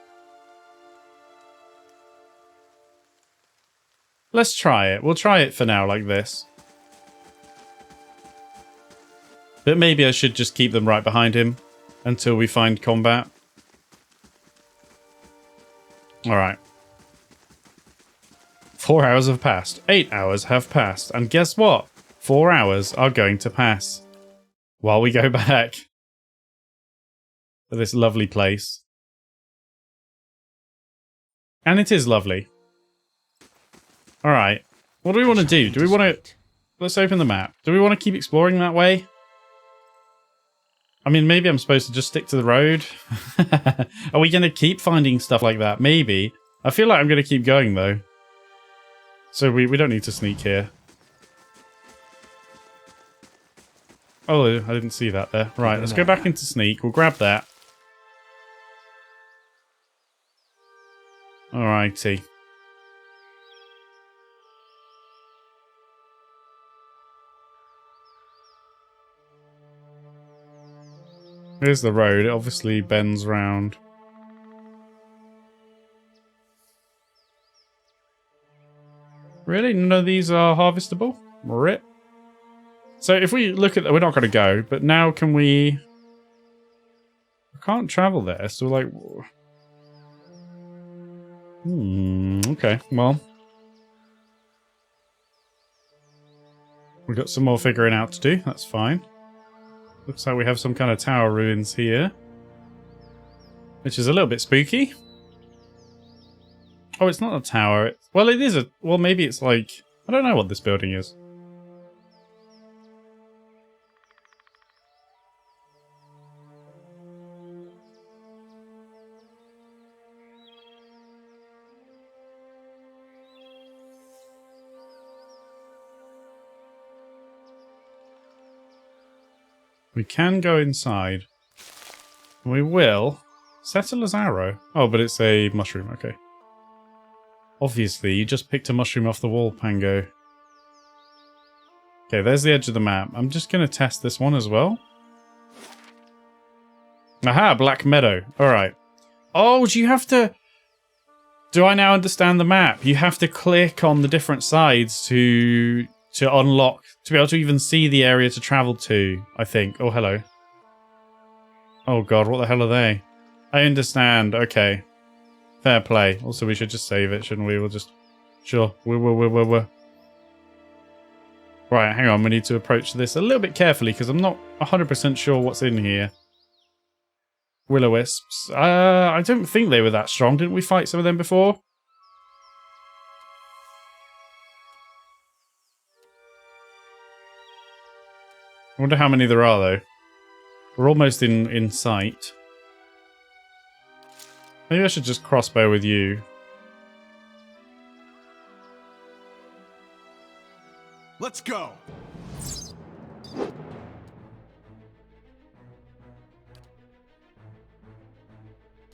A: Let's try it. We'll try it for now, like this. But maybe I should just keep them right behind him until we find combat. Alright. 4 hours have passed. 8 hours have passed. And guess what? 4 hours are going to pass. While we go back to this lovely place. And it is lovely. Alright. What do we want to do? Do we want to... Let's open the map. Do we want to keep exploring that way? I mean, maybe I'm supposed to just stick to the road. Are we going to keep finding stuff like that? Maybe. I feel like I'm going to keep going, though. So we don't need to sneak here. Oh, I didn't see that there. Right, let's go back into sneak. We'll grab that. Alrighty. Here's the road. It obviously bends round. Really? None of these are harvestable? Rip. So if we look at... We're not going to go, but now can we... I can't travel there, so like... okay, well... We've got some more figuring out to do, that's fine. Looks like we have some kind of tower ruins here. Which is a little bit spooky. Oh, it's not a tower. Well, it is a... Well, maybe it's like... I don't know what this building is. We can go inside. We will. Settle as arrow. Oh, but it's a mushroom. Okay. Obviously, you just picked a mushroom off the wall, Pango. Okay, there's the edge of the map. I'm just going to test this one as well. Aha, Black Meadow. Alright. Oh, do you have to... Do I now understand the map? You have to click on the different sides to unlock, to be able to even see the area to travel to, I think. Oh, hello. Oh god, what the hell are they? I understand. Okay. Fair play. Also, we should just save it, shouldn't we? We'll just... Sure. We're. Right, hang on. We need to approach this a little bit carefully because I'm not 100% sure what's in here. Will-o-wisps. I don't think they were that strong. Didn't we fight some of them before? I wonder how many there are, though. We're almost in sight. Maybe I should just crossbow with you.
B: Let's go.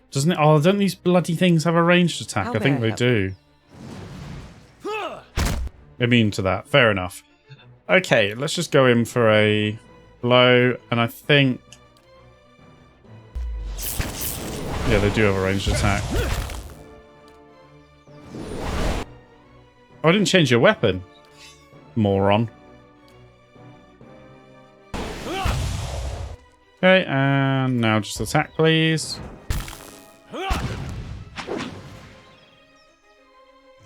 A: Doesn't it? Oh, don't these bloody things have a ranged attack? I think they do. Immune to that. Fair enough. Okay, let's just go in for a blow, and I think... Yeah, they do have a ranged attack. Oh, I didn't change your weapon. Moron. Okay, and now just attack, please.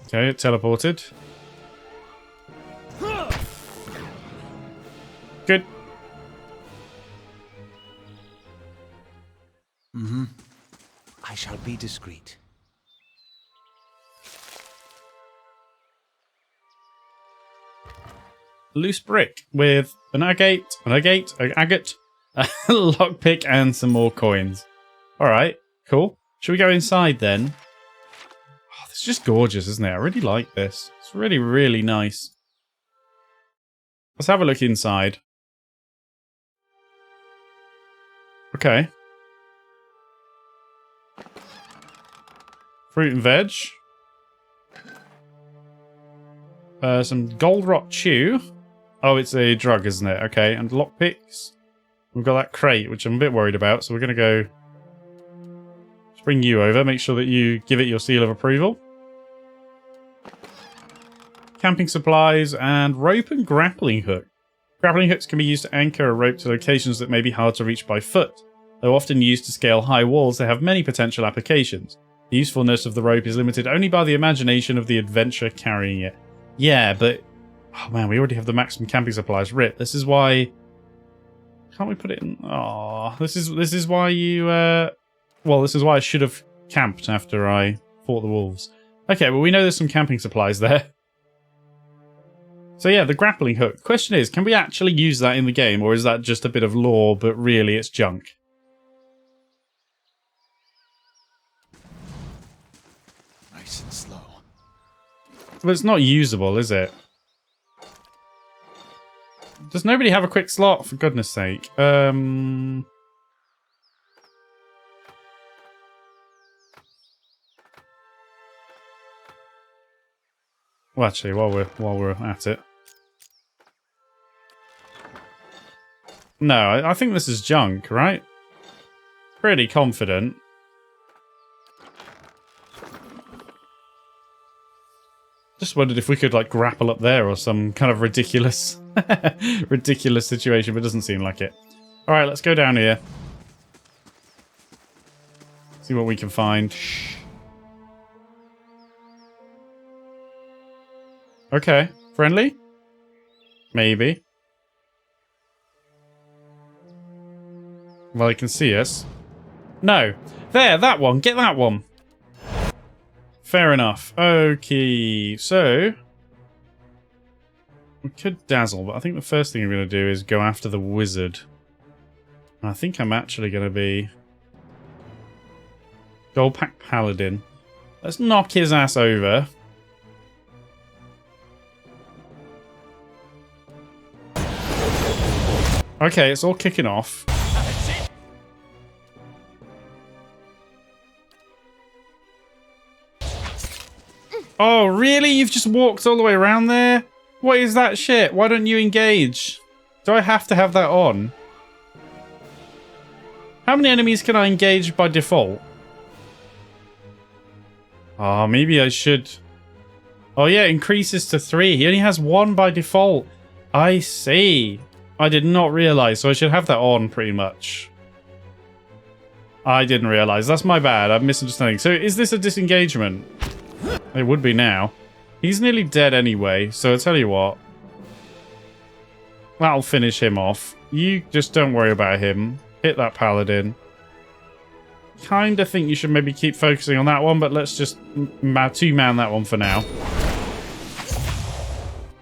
A: Okay, it teleported. Good.
C: I shall be discreet.
A: Loose brick with an agate, an agate, a lockpick, and some more coins. Alright, cool. Should we go inside then? Oh, this is just gorgeous, isn't it? I really like this. It's really, really nice. Let's have a look inside. Okay. Fruit and veg. Some gold rot chew. Oh, it's a drug, isn't it? Okay, and lockpicks. We've got that crate, which I'm a bit worried about, so we're going to go... Just bring you over, make sure that you give it your seal of approval. Camping supplies, and rope and grappling hook. Grappling hooks can be used to anchor a rope to locations that may be hard to reach by foot. Though often used to scale high walls, they have many potential applications. The usefulness of the rope is limited only by the imagination of the adventurer carrying it. Yeah, but... Oh man, we already have the maximum camping supplies. Rip. This is why... Can't we put it in... Oh, this is why you... Well, this is why I should have camped after I fought the wolves. Okay, well we know there's some camping supplies there. So yeah, the grappling hook. Question is, can we actually use that in the game, or is that just a bit of lore, but really it's junk?
B: Nice and slow.
A: But it's not usable, is it? Does nobody have a quick slot, for goodness sake? Well, actually, while we're at it. No, I think this is junk, right? Pretty confident. Just wondered if we could, like, grapple up there or some kind of ridiculous, ridiculous situation, but it doesn't seem like it. All right, let's go down here. See what we can find. Okay, friendly? Maybe. Well, he can see us. No. There, that one. Get that one. Fair enough. Okay, so... we could dazzle, but I think the first thing I'm going to do is go after the wizard. I think I'm actually going to be... Gold Pack Paladin. Let's knock his ass over. Okay, it's all kicking off. Oh, really? You've just walked all the way around there? What is that shit? Why don't you engage? Do I have to have that on? How many enemies can I engage by default? Oh, maybe I should... oh yeah, it increases to 3. He only has 1 by default. I see. I did not realise, so I should have that on pretty much. I didn't realise. That's my bad. I'm misunderstanding. So is this a disengagement? It would be now. He's nearly dead anyway, so I'll tell you what. That'll finish him off. You just don't worry about him. Hit that paladin. Kinda think you should maybe keep focusing on that one, but let's just two-man that one for now.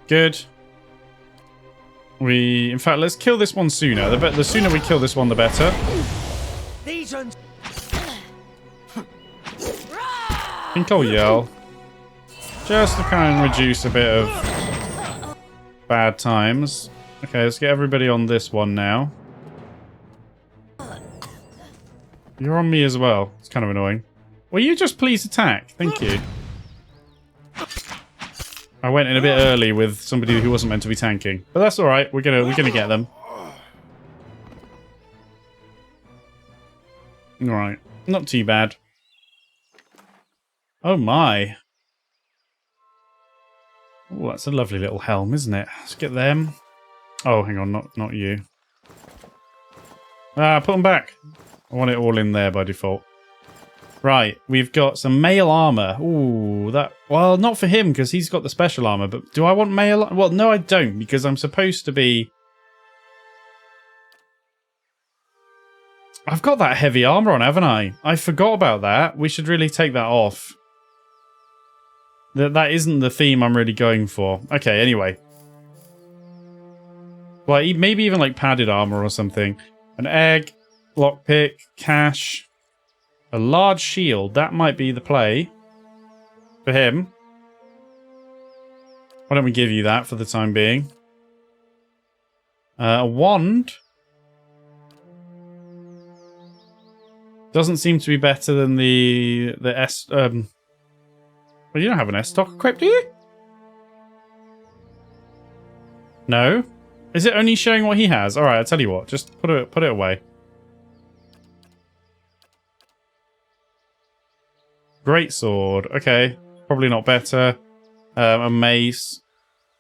A: Good. In fact, let's kill this one sooner. The sooner we kill this one, the better. I think I'll yell. Just to kind of reduce a bit of bad times. Okay, let's get everybody on this one now. You're on me as well. It's kind of annoying. Will you just please attack? Thank you. I went in a bit early with somebody who wasn't meant to be tanking, but that's all right. We're gonna get them. All right, not too bad. Oh my! Oh, that's a lovely little helm, isn't it? Let's get them. Oh, hang on, not you. Ah, put them back. I want it all in there by default. Right, we've got some mail armor. Ooh, that... well, not for him, because he's got the special armor, but do I want mail... well, no, I don't, because I'm supposed to be... I've got that heavy armor on, haven't I? I forgot about that. We should really take that off. That isn't the theme I'm really going for. Okay, anyway. Well, maybe even, like, padded armor or something. An egg, lockpick, cash... a large shield, that might be the play for him. Why don't we give you that for the time being? A wand. Doesn't seem to be better than the S... well, you don't have an S stock equipped, do you? No? Is it only showing what he has? Alright, I'll tell you what. Just put it away. Great sword. Okay, probably not better. A mace,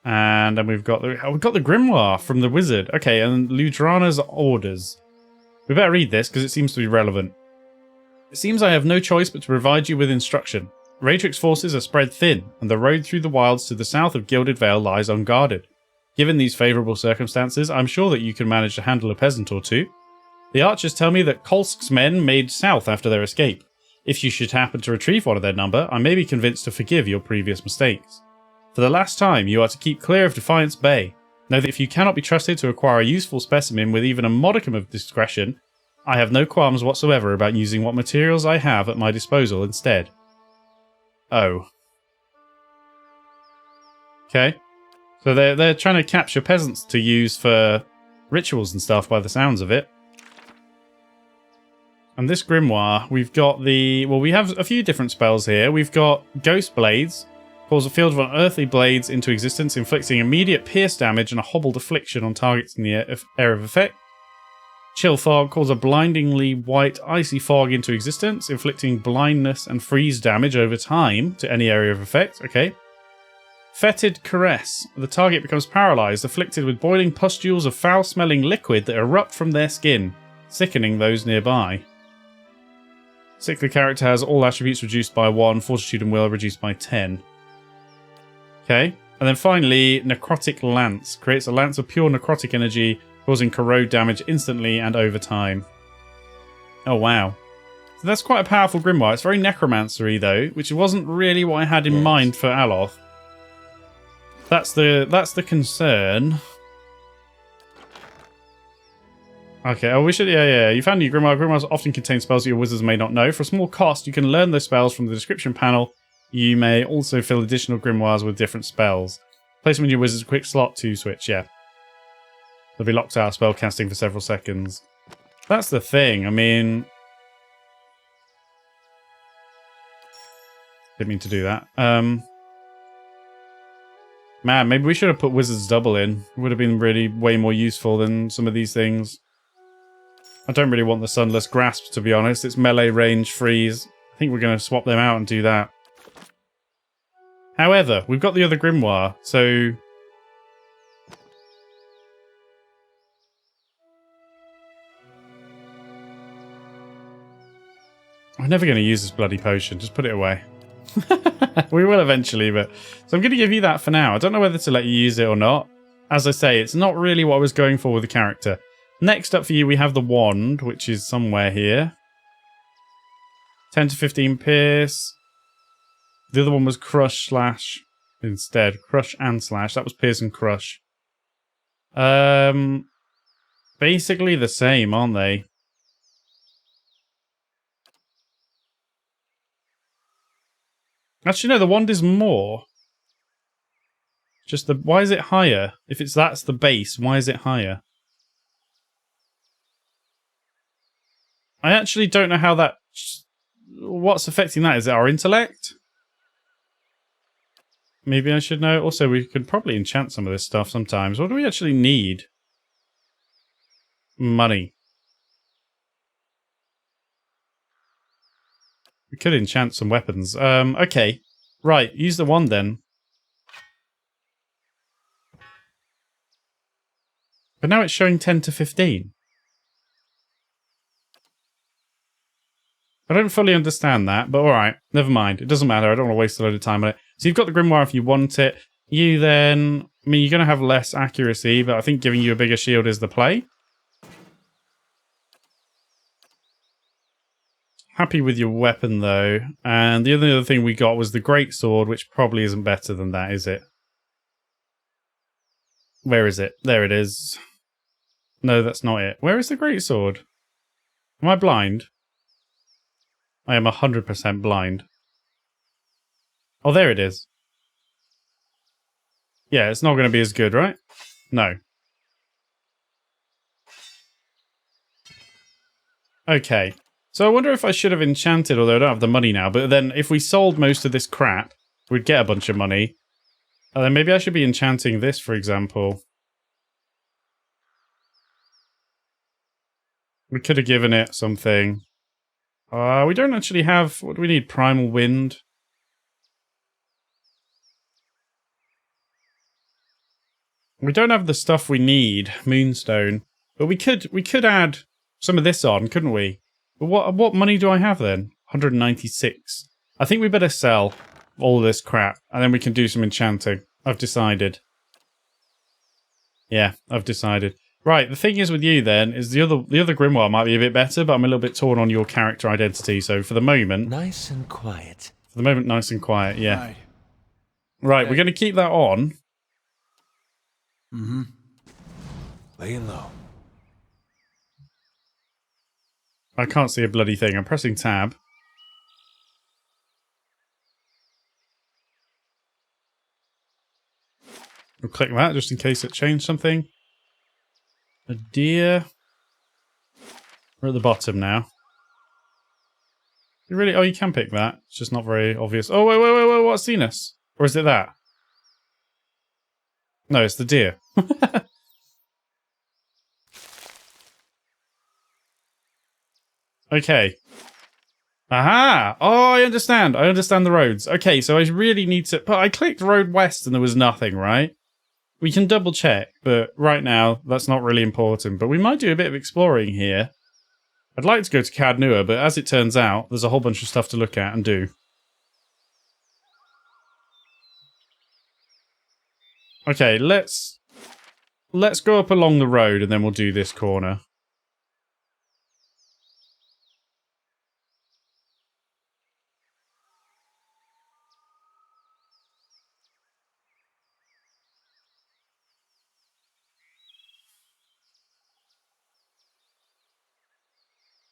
A: and then we've got the grimoire from the wizard. Okay, and Ludrana's orders. We better read this because it seems to be relevant. It seems I have no choice but to provide you with instruction. Ratrix forces are spread thin, and the road through the wilds to the south of Gilded Vale lies unguarded. Given these favourable circumstances, I'm sure that you can manage to handle a peasant or two. The archers tell me that Kolsk's men made south after their escape. If you should happen to retrieve one of their number, I may be convinced to forgive your previous mistakes. For the last time, you are to keep clear of Defiance Bay. Know that if you cannot be trusted to acquire a useful specimen with even a modicum of discretion, I have no qualms whatsoever about using what materials I have at my disposal instead. Oh. Okay. So they're trying to capture peasants to use for rituals and stuff by the sounds of it. And this grimoire, we've got the... well, we have a few different spells here. We've got Ghost Blades. Calls a field of unearthly blades into existence, inflicting immediate pierce damage and a hobbled affliction on targets in the area of effect. Chill Fog calls a blindingly white icy fog into existence, inflicting blindness and freeze damage over time to any area of effect. Okay. Fetid caress. The target becomes paralyzed, afflicted with boiling pustules of foul-smelling liquid that erupt from their skin, sickening those nearby. Sickly character has all attributes reduced by 1, fortitude and will reduced by 10. Okay. And then finally, Necrotic Lance. Creates a lance of pure necrotic energy, causing corrode damage instantly and over time. Oh, wow. So that's quite a powerful grimoire. It's very necromancer-y, though, which wasn't really what I had in mind for Aloth. That's the concern. Okay, oh, we should... Yeah. You found a new grimoire. Grimoires often contain spells that your wizards may not know. For a small cost, you can learn those spells from the description panel. You may also fill additional grimoires with different spells. Place them in your wizard's quick slot to switch, yeah. They'll be locked out of spell casting for several seconds. That's the thing, I mean... Didn't mean to do that. Man, maybe we should have put Wizard's Double in. It would have been really way more useful than some of these things. I don't really want the Sunless Grasp, to be honest. It's melee, range, freeze. I think we're going to swap them out and do that. However, we've got the other grimoire, so... I'm never going to use this bloody potion. Just put it away. We will eventually, but... So I'm going to give you that for now. I don't know whether to let you use it or not. As I say, it's not really what I was going for with the character. Next up for you, we have the wand, which is somewhere here. 10 to 15 pierce. The other one was crush slash instead. Crush and slash. That was pierce and crush. Basically the same, aren't they? Actually, no, the wand is more. Just the... Why is it higher? If that's the base, why is it higher? I actually don't know how that... What's affecting that? Is it our intellect? Maybe I should know. Also, we could probably enchant some of this stuff sometimes. What do we actually need? Money. We could enchant some weapons. Okay. Right, use the wand then. But now it's showing 10 to 15. I don't fully understand that, but alright. Never mind. It doesn't matter. I don't want to waste a load of time on it. So you've got the grimoire if you want it. You then... I mean, you're going to have less accuracy, but I think giving you a bigger shield is the play. Happy with your weapon, though. And the other thing we got was the greatsword, which probably isn't better than that, is it? Where is it? There it is. No, that's not it. Where is the greatsword? Am I blind? I am 100% blind. Oh, there it is. Yeah, it's not going to be as good, right? No. Okay. So I wonder if I should have enchanted, although I don't have the money now. But then if we sold most of this crap, we'd get a bunch of money. And then maybe I should be enchanting this, for example. We could have given it something. We don't actually have... What do we need? Primal Wind. We don't have the stuff we need. Moonstone. But we could add some of this on, couldn't we? But what money do I have then? 196. I think we better sell all this crap. And then we can do some enchanting. I've decided. Yeah, I've decided. Right, the thing is with you then, is the other grimoire might be a bit better, but I'm a little bit torn on your character identity, so for the moment...
C: Nice and quiet.
A: For the moment, nice and quiet, yeah.
B: Right.
A: Right, we're going to keep that on.
B: Mm-hmm.
D: Laying low.
A: I can't see a bloody thing. I'm pressing tab. We'll click that just in case it changed something. A deer. We're at the bottom now. You really? Oh, you can pick that. It's just not very obvious. Oh, wait. What's Venus? Or is it that? No, it's the deer. Okay. Aha! Oh, I understand. I understand the roads. Okay, so I really need to... But I clicked road west and there was nothing, right? We can double check, but right now, that's not really important. But we might do a bit of exploring here. I'd like to go to Cadnua, but as it turns out, there's a whole bunch of stuff to look at and do. Okay, let's go up along the road and then we'll do this corner.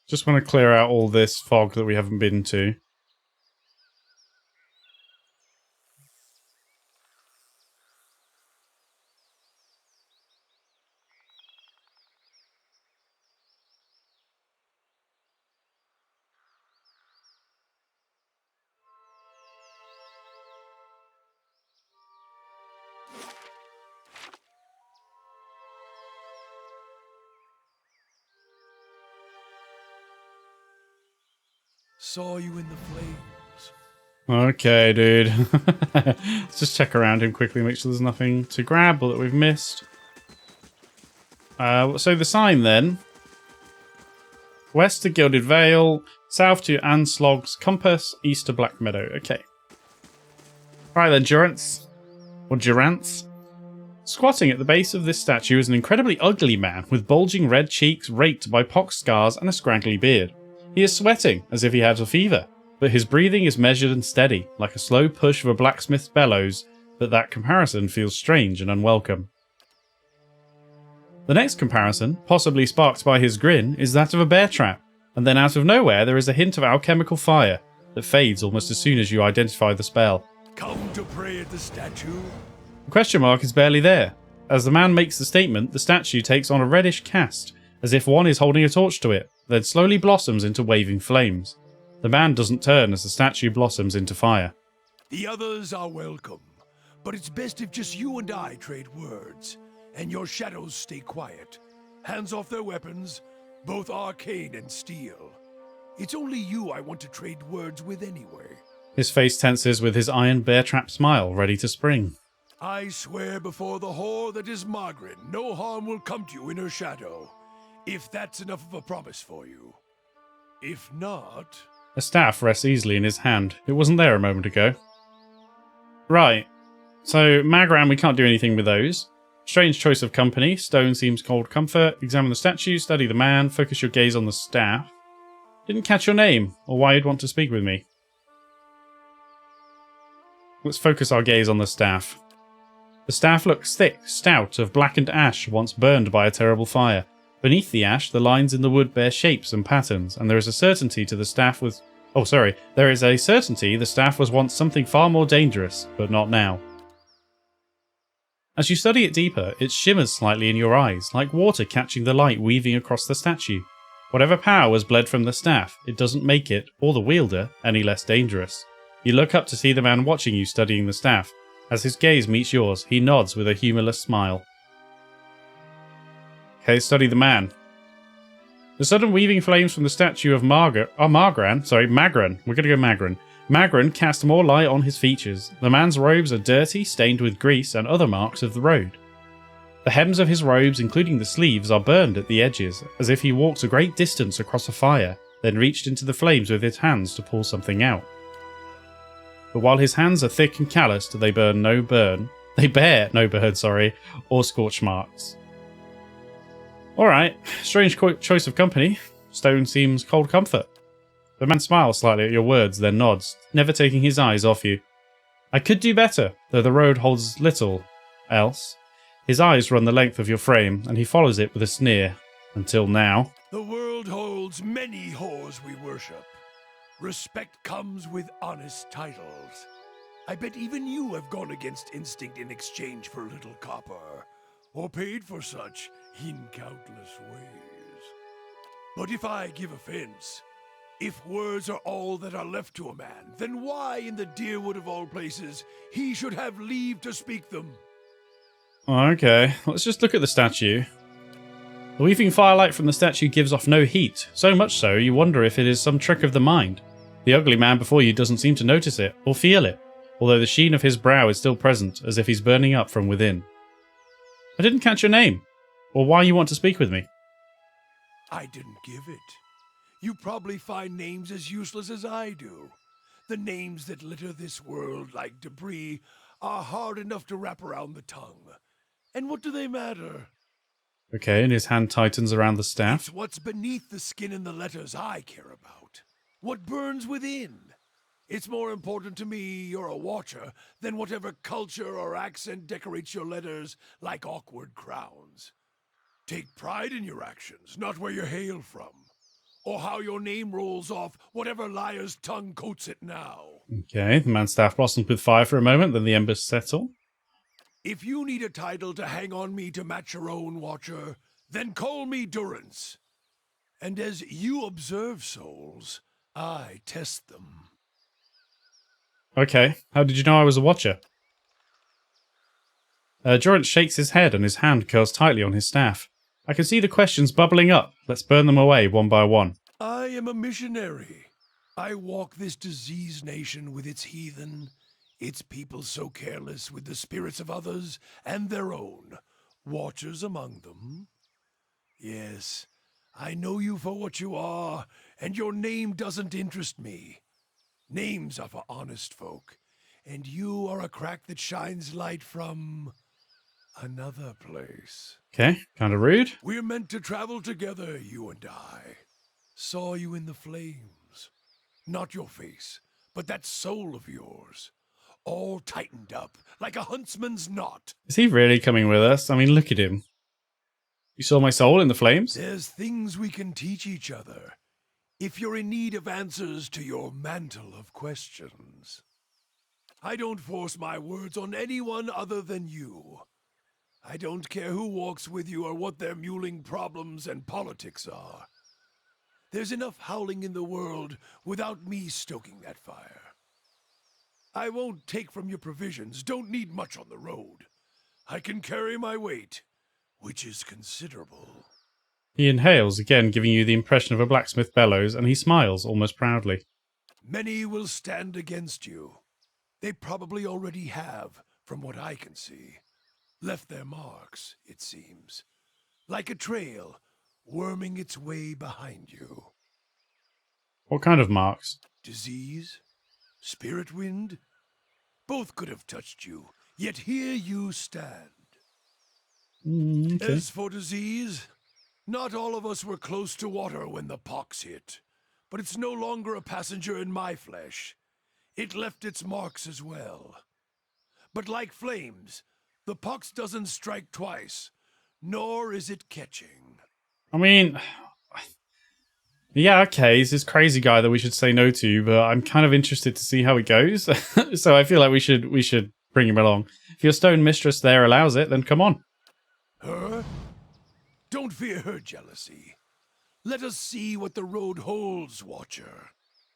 A: Just want to clear out all this fog that we haven't been to.
B: Saw you in the flames.
A: Okay, dude. Let's just check around him quickly, make sure there's nothing to grab or that we've missed. So the sign then. West to Gilded Vale, south to Anslog's Compass, east to Black Meadow. Okay. Right then, Durance. Or Durance. Squatting at the base of this statue is an incredibly ugly man with bulging red cheeks raked by pox scars and a scraggly beard. He is sweating as if he had a fever, but his breathing is measured and steady, like a slow push of a blacksmith's bellows, but that comparison feels strange and unwelcome. The next comparison, possibly sparked by his grin, is that of a bear trap, and then out of nowhere there is a hint of alchemical fire that fades almost as soon as you identify the spell.
B: Come to pray at the statue?
A: The question mark is barely there. As the man makes the statement, the statue takes on a reddish cast, as if one is holding a torch to it, then slowly blossoms into waving flames. The man doesn't turn as the statue blossoms into fire.
B: The others are welcome, but it's best if just you and I trade words, and your shadows stay quiet. Hands off their weapons, both arcane and steel. It's only you I want to trade words with anyway.
A: His face tenses with his iron bear trap smile ready to spring.
B: I swear before the whore that is Margaret, no harm will come to you in her shadow. If that's enough of a promise for you. If not...
A: A staff rests easily in his hand. It wasn't there a moment ago. Right. So, Magran, we can't do anything with those. Strange choice of company. Stone seems cold comfort. Examine the statue, study the man, focus your gaze on the staff. Didn't catch your name, or why you'd want to speak with me. Let's focus our gaze on the staff. The staff looks thick, stout, of blackened ash once burned by a terrible fire. Beneath the ash, the lines in the wood bear shapes and patterns, and there is a certainty to the staff was... Oh, sorry. There is a certainty the staff was once something far more dangerous, but not now. As you study it deeper, it shimmers slightly in your eyes, like water catching the light weaving across the statue. Whatever power was bled from the staff, it doesn't make it, or the wielder, any less dangerous. You look up to see the man watching you studying the staff. As his gaze meets yours, he nods with a humourless smile. Okay, study the man. The sudden weaving flames from the statue of Magran. We're going to go Magran. Magran cast more light on his features. The man's robes are dirty, stained with grease and other marks of the road. The hems of his robes, including the sleeves, are burned at the edges, as if he walked a great distance across a fire, then reached into the flames with his hands to pull something out. But while his hands are thick and calloused, they bear no burn, or scorch marks. Alright, strange choice of company. Stone seems cold comfort. The man smiles slightly at your words, then nods, never taking his eyes off you. I could do better, though the road holds little else. His eyes run the length of your frame, and he follows it with a sneer. Until now.
B: The world holds many whores we worship. Respect comes with honest titles. I bet even you have gone against instinct in exchange for a little copper, or paid for such in countless ways. But if I give offense, if words are all that are left to a man, then why in the Deerwood of all places he should have leave to speak them?
A: Okay, let's just look at the statue. The weaving firelight from the statue gives off no heat, so much so you wonder if it is some trick of the mind. The ugly man before you doesn't seem to notice it, or feel it, although the sheen of his brow is still present, as if he's burning up from within. I didn't catch your name, or why you want to speak with me.
B: I didn't give it. You probably find names as useless as I do. The names that litter this world like debris are hard enough to wrap around the tongue. And what do they matter?
A: Okay, and his hand tightens around the staff.
B: It's what's beneath the skin and the letters I care about. What burns within. It's more important to me you're a watcher than whatever culture or accent decorates your letters like awkward crowns. Take pride in your actions, not where you hail from. Or how your name rolls off whatever liar's tongue coats it now.
A: Okay, the man's staff blossoms with fire for a moment, then the embers settle.
B: If you need a title to hang on me to match your own, Watcher, then call me Durance. And as you observe souls, I test them.
A: Okay, how did you know I was a watcher? Durance shakes his head and his hand curls tightly on his staff. I can see the questions bubbling up. Let's burn them away one by one.
B: I am a missionary. I walk this diseased nation with its heathen, its people so careless with the spirits of others and their own, watchers among them. Yes, I know you for what you are, and your name doesn't interest me. Names are for honest folk, and you are a crack that shines light from another place.
A: Okay, kind of rude.
B: We're meant to travel together, you and I. Saw you in the flames. Not your face, but that soul of yours. All tightened up, like a huntsman's knot.
A: Is he really coming with us? I mean, look at him. You saw my soul in the flames?
B: There's things we can teach each other, if you're in need of answers to your mantle of questions. I don't force my words on anyone other than you. I don't care who walks with you or what their muling problems and politics are. There's enough howling in the world without me stoking that fire. I won't take from your provisions, don't need much on the road. I can carry my weight, which is considerable.
A: He inhales, again giving you the impression of a blacksmith bellows, and he smiles almost proudly.
B: Many will stand against you. They probably already have, from what I can see. Left their marks, it seems. Like a trail, worming its way behind you.
A: What kind of marks?
B: Disease? Spirit wind? Both could have touched you, yet here you stand.
A: Okay.
B: As for disease, not all of us were close to water when the pox hit, but it's no longer a passenger in my flesh. It left its marks as well. But like flames, the pox doesn't strike twice, nor is it catching.
A: I mean, yeah, okay, he's this crazy guy that we should say no to, but I'm kind of interested to see how it goes. So I feel like we should bring him along. If your stone mistress there allows it, then come on.
B: Her? Don't fear her jealousy. Let us see what the road holds, Watcher.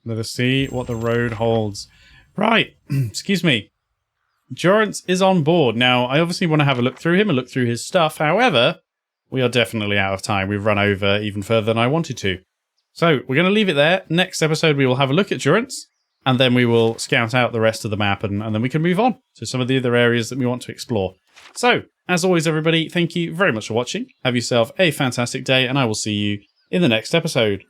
A: Let us see what the road holds. Right, excuse me. Durance is on board. Now, I obviously want to have a look through him and look through his stuff. However, we are definitely out of time. We've run over even further than I wanted to. So, we're going to leave it there. Next episode, we will have a look at Durance, and then we will scout out the rest of the map, and then we can move on to some of the other areas that we want to explore. So, as always, everybody, thank you very much for watching. Have yourself a fantastic day, and I will see you in the next episode.